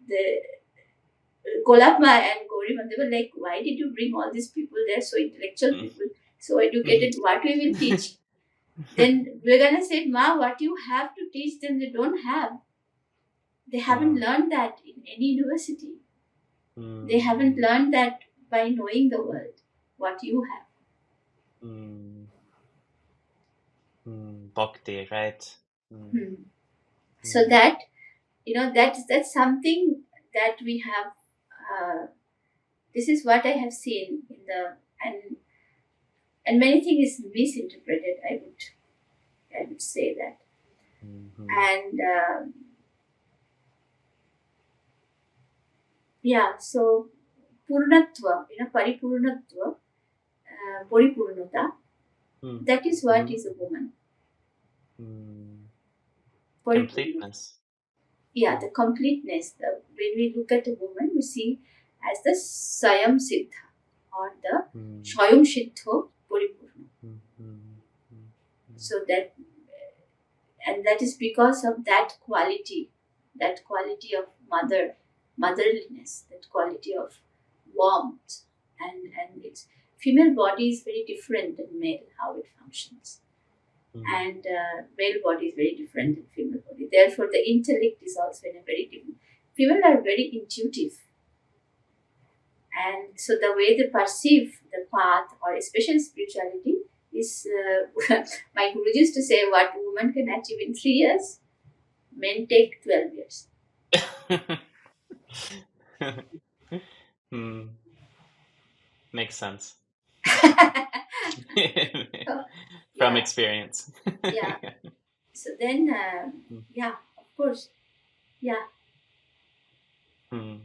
the Golapma and Gaurima, they were like, why did you bring all these people there, so intellectual people, so educated, what we will teach? Then Vivekananda said, Ma, what you have to teach them, they don't have. They haven't learned that in any university. They haven't learned that by knowing the world, what you have. Bhakti, right? So that, that's something that we have. This is what I have seen and many things is misinterpreted. I would say that, and so Purnatva, Paripurnatva, Paripurnata. That is what is a woman. Completeness. Yeah, the completeness. When we look at a woman, we see as the Sayam Siddha or the Swayam Siddho Paripurna. So that is because of that quality of motherliness, that quality of warmth, and its female body is very different than male, how it functions. And male body is very different than female body. Therefore, the intellect is also in a very different. Female are very intuitive, and so the way they perceive the path, or especially spirituality, is my Guru used to say, what woman can achieve in 3 years, men take 12 years. Makes sense. from Yeah, experience. yeah. So then, yeah, of course, yeah. Hmm.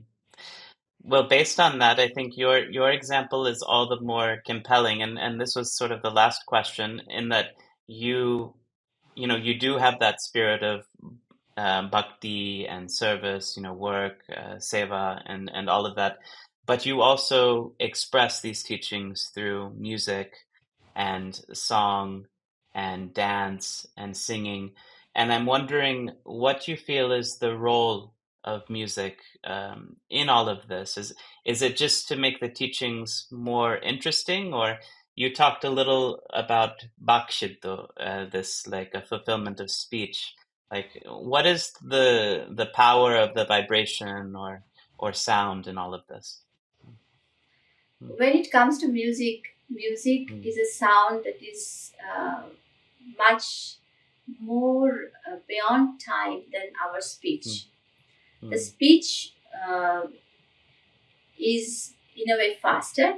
Well, based on that, I think your example is all the more compelling, and this was sort of the last question in that you you do have that spirit of bhakti and service, work, seva, and all of that, but you also express these teachings through music and song and dance and singing. And I'm wondering what you feel is the role of music in all of this. Is it just to make the teachings more interesting, or you talked a little about bakshito, this like a fulfillment of speech. Like, what is the power of the vibration or sound in all of this? Mm, When it comes to music, music mm, is a sound that is much more beyond time than our mm, speech. The mm, speech is in a way faster,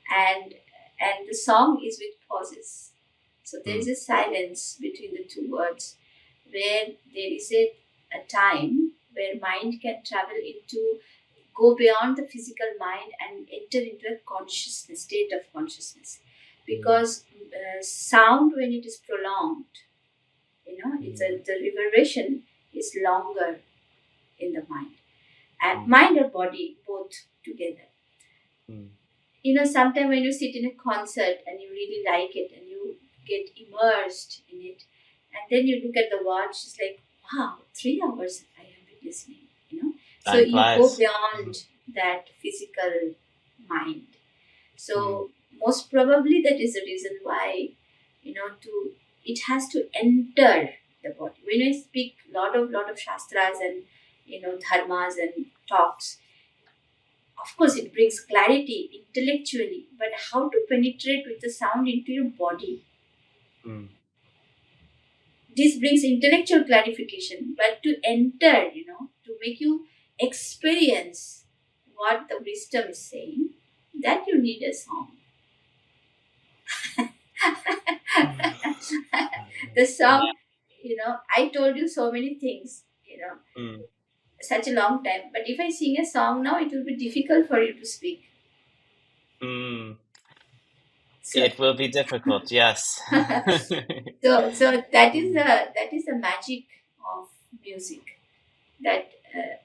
and the song is with pauses. So there is mm, a silence between the two words, where there is a time where mind can travel into, go beyond the physical mind and enter into a consciousness, state of consciousness. mm, Because sound, when it is prolonged, mm, the reverberation is longer in the mind, and mm, mind or body both together. mm, Sometimes when you sit in a concert and you really like it and you get immersed in it, and then you look at the watch, it's like, wow, 3 hours I have been listening. So Time you go flies. beyond that physical mind. Mm, So most probably that is the reason why, to it has to enter the body. When I speak lot of shastras and dharmas and talks, of course, it brings clarity intellectually, but how to penetrate with the sound into your body? mm, This brings intellectual clarification, but to enter, to make you experience what the wisdom is saying, that you need a song. The yeah. song, I told you so many things, Mm, such a long time, but if I sing a song now, it will be difficult for you to speak. mm. So, It will be difficult, yes. so that is Mm, the magic of music. That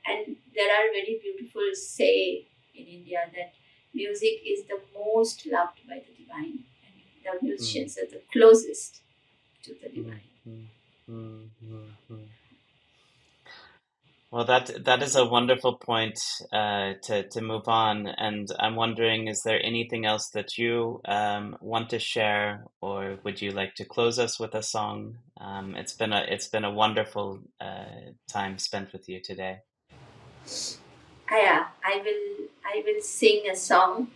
and there are very beautiful say in India that music is the most loved by the divine, and the mm, musicians are the closest to the mm, divine. mm, mm, mm, mm. Well, that is a wonderful point to move on, and I'm wondering, is there anything else that you want to share, or would you like to close us with a song? It's been a wonderful time spent with you today. I will sing a song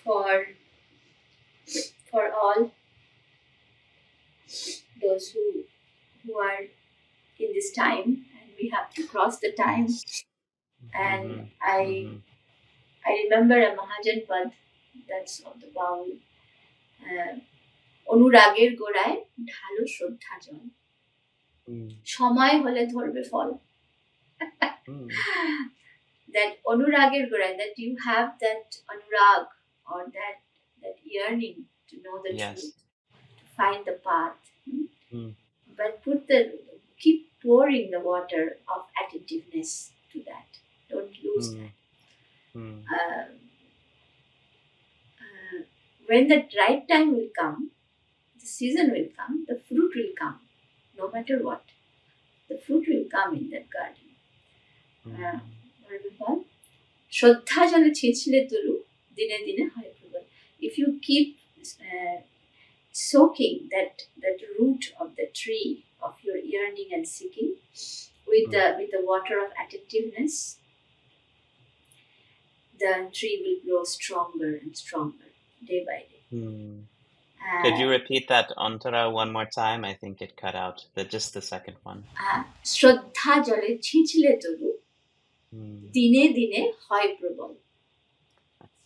for all those who are in this time, and we have to cross the time. Yes. And Mm-hmm. I Mm-hmm. I remember a Mahajan Pad, that's of the Baul. uh, অনুরাগের গোড়ায় ঢালো শ্রদ্ধা জল, Mm, সময় হলে ধরবে ফল। mm, That অনুরাগের গোড়ায়, that you have that anurag, or that yearning to know the yes. truth, to find the path. Mm, But keep pouring the water of attentiveness to that. Don't lose mm, that. mm, Uh, when the right time will come, the season will come, the fruit will come, no matter what. The fruit will come in that garden. mm, What do we call? শ্রদ্ধা জলে ছিঁচলে তরু দিনে দিনে হয় প্রবল. If you keep soaking that root of the tree of your yearning and seeking with the water of attentiveness, the tree will grow stronger and stronger day by day. mm. Could you repeat that antara one more time? I think it cut out. Just the second one. শ্রদ্ধা জলে ছিঁচলে তরু Mm, দিনে দিনে হয় প্রবল. that's,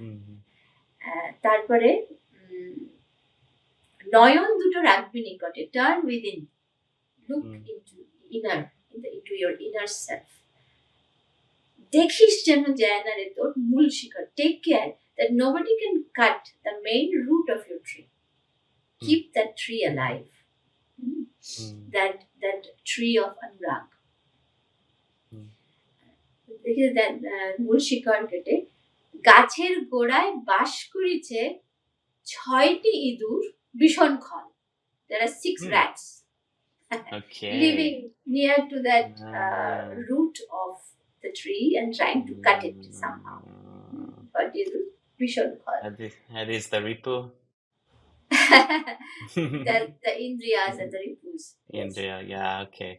mm, তারপরে নয়ন দুটো রাখবি নিকটে, turn within, look into into your inner self. দেখিস যেন যায় না রে তোর মূল শিকড়, take care that nobody can cut the main root of your tree. Keep that tree alive. That tree of Anurag. দেখি মূল শিকড় কেটে গাছের গোড়ায় বাস করিছে 6টি ইঁদুর ভীষণ খল. There are 6 rats living near to that root of the tree and trying to cut it somehow. But ইঁদুর ভীষণ খল. That is the Ripu. the Indriyas and the Ripus. Indriya, yeah, okay.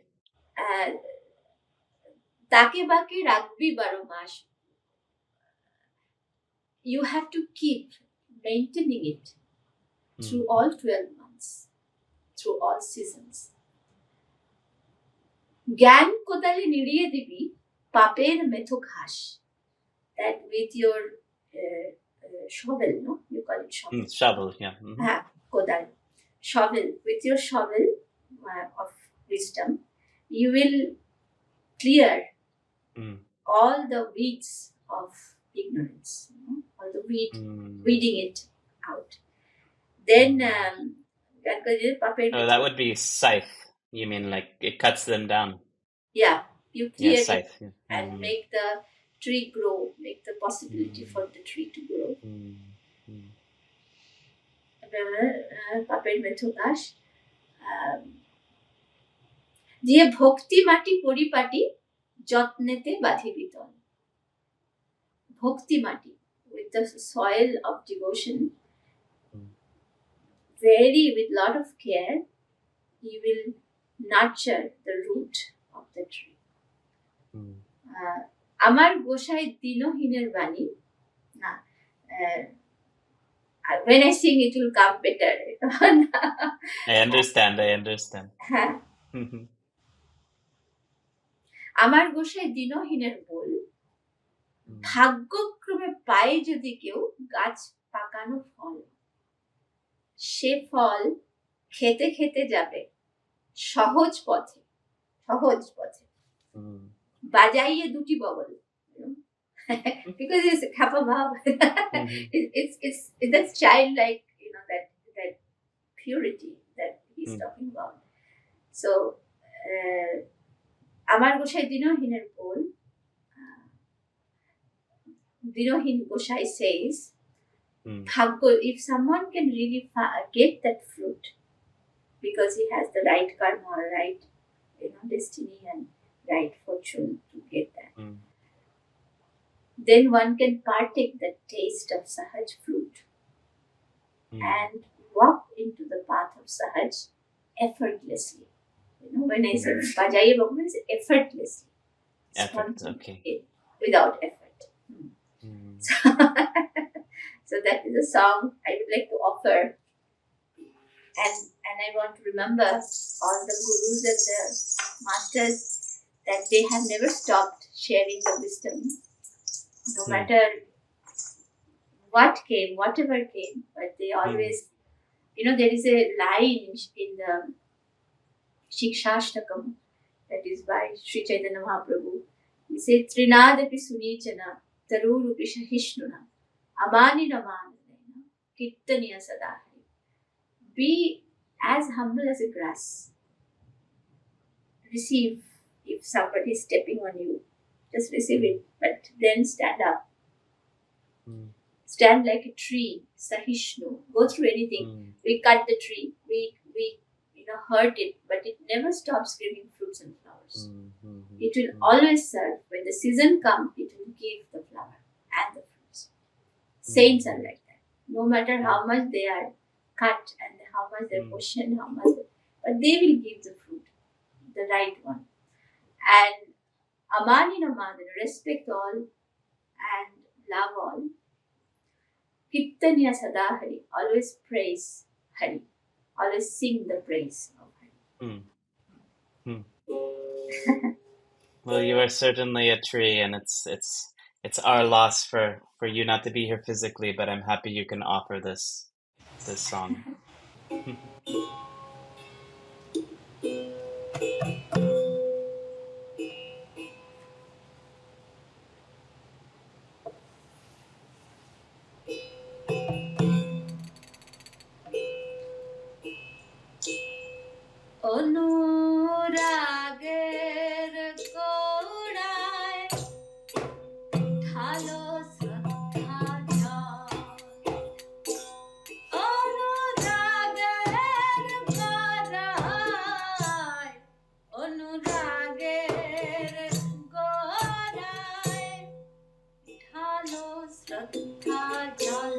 তাকে বাকে রাখবি 12 মাস. You have to keep maintaining it through all 12 months, through all seasons. জ্ঞান কোদালে নিড়িয়ে দিবি পাপের মেথো ঘাস. That with your shovel, no? You call it shovel. Shovel, yeah. Kodal. Shovel. With your shovel of wisdom, you will clear all the weeds of ignorance, all the weeding it out. Then, that would be scythe. You mean like it cuts them down? Yeah, you clear scythe, it and make the tree grow, make the possibility for the tree to grow. পাপের মেথো ঘাস দিয়ে ভক্তি মাটি পরিপাটি যত্নেতে বাঁধিবি তল. ভক্তি মাটি, with the soil of devotion, with lot of care, you will nurture the root of the tree. আমার গোসাই দিনহীনের বাণী না, when I sing it will come better. I understand. আমার গোসাই দিনহীনের বল, ভাগ্যক্রমে পায় যদি কেউ গাছ পাকানো ফল, সে ফল খেতে খেতে যাবে সহজ পথে, বাজাইয়ে দুটি বগল. Because it's kappa bhav. It's that childlike, that purity that he's talking about. So, আমার গোসাই দিনহীনের বল, Dinohin Goshai says, if someone can really get that fruit because he has the right karma or right destiny and right fortune to get that, then one can partake the taste of Sahaj fruit and walk into the path of Sahaj effortlessly. When I say Bajaye Bhagwan, it's effortlessly. Okay. Without effort. So that is a song I would like to offer, and I want to remember all the gurus and the masters that they have never stopped sharing the wisdom, no matter what came, whatever came, but they always, there is a line in the Shikshashtakam that is by Sri Chaitanya Mahaprabhu. He said, Trinadapi Sunichana Tarurupi Shahishnuna Amani Ramanana Kirtaniya Sadahari. Be as humble as a grass. Receive if somebody is stepping on you. Just receive it, but then stand up. Stand like a tree, Sahishnu. Go through anything. We cut the tree, we hurt it, but it never stops giving fruits and flowers. It will always serve. When the season comes, it will give the flower and the fruits. Saints are like that. No matter how much they are cut and how much they're questioned, but they will give the fruit, the right one. And Amani Namadana, respect all and love all. Kirtaniya Sadahari, always praise Hari. Always sing the praise of Hari. Well, you are certainly a tree, and it's our loss for you not to be here physically, but I'm happy you can offer this this song. অনুরাগের গোড়ায় ঢালো শ্রদ্ধা জল। অনুরাগের গোড়ায়, অনুরাগের গোড়ায় ঢালো শ্রদ্ধা জল।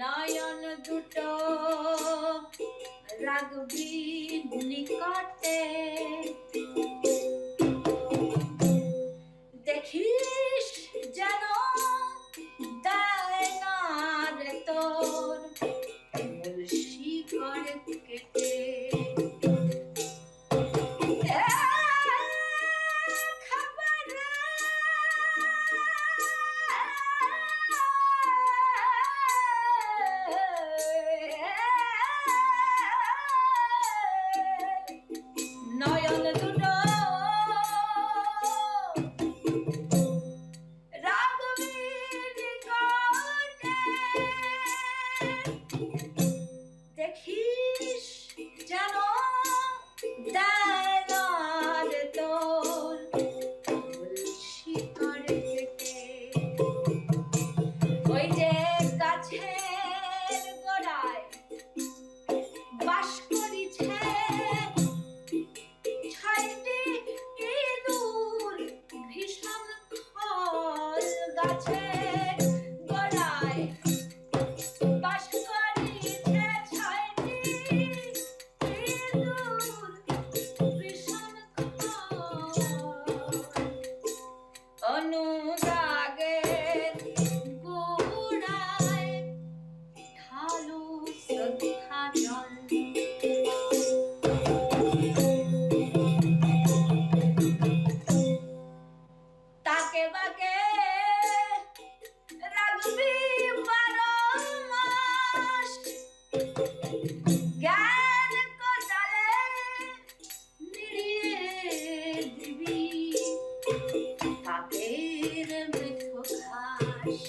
নয়ন দুটো রাগবি নিকটে, দেখিস যেন দেয় না রে তোর মুলসি করে কেটে। নয়ন দুটো রাগবি নিকটে, দেখিস যেন দেয় না রে তোর মুলসি করে কেটে। ওই যে গাছের গোড়ায় বাস করিছে ছয়টি ইঁদুর ভীষণ খল। গাছের গোড়ায় বাস করিছে ছয়টি ইঁদুর ভীষণ খল। অনুরাগের গোড়ায় ঢালু শ্রদ্ধা জল। তাকে বাকে রাগবি 12 মাস, জ্ঞান কোদালে নিড়িয়ে দিবি পাপের মৃত্যু ঘাস।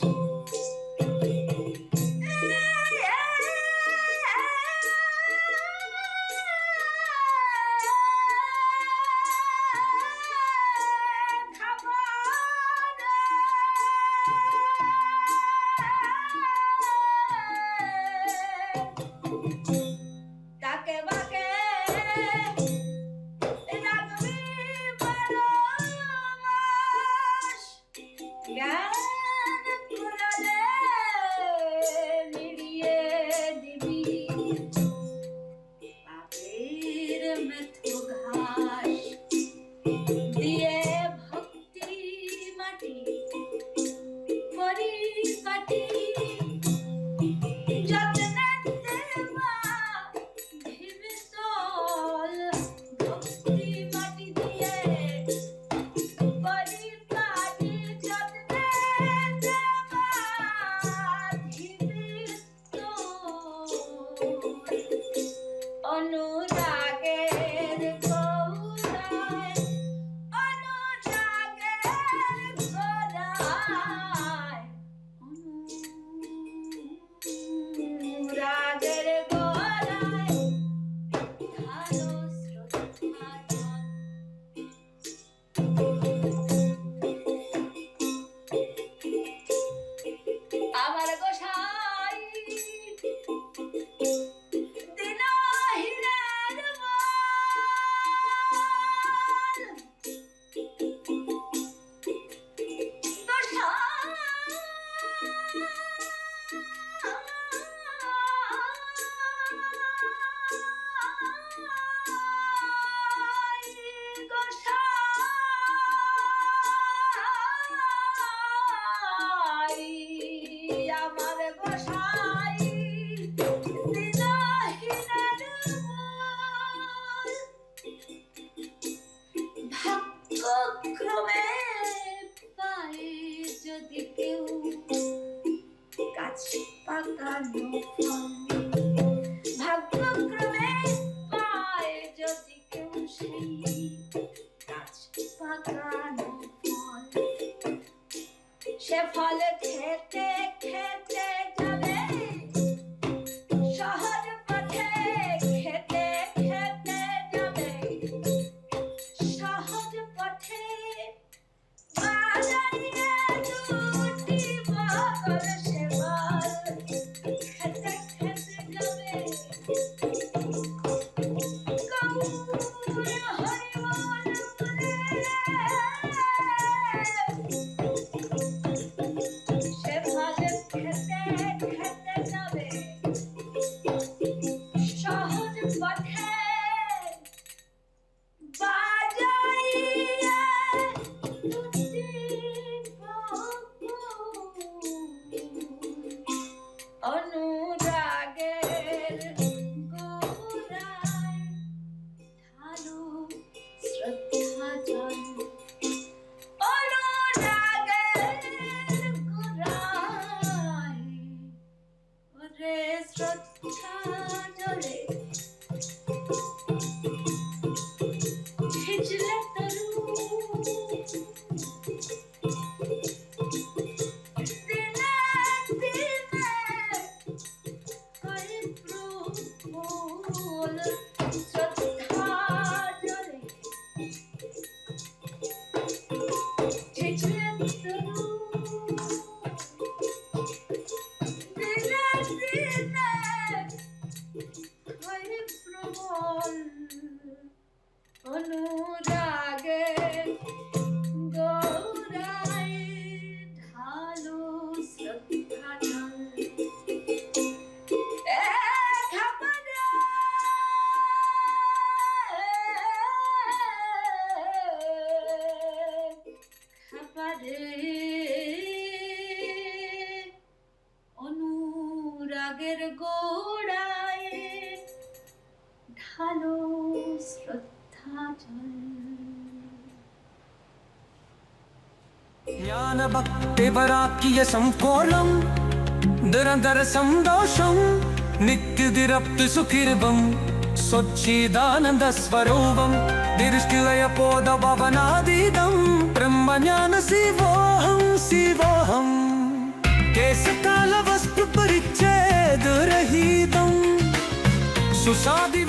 অনুরাগের গোড়ায় ঢালো শ্রদ্ধা জল। ജ്ഞാനഭക്തിപരാക്കിയ സംകോലം നിരന്തര സന്തോഷം നിത്യതിരപ്തി സുഖിർവം സ്വച്ഛിദാനന്ദ സ്വരൂപം ദൃഷ്ടിലയ പോദ ഭവനാതീതം ബ്രഹ്മജ്ഞാന ശിവോഹം ശിവോഹം കേശകാല വസ്തു പരിച്ഛേദ രഹിതം സുഷാദി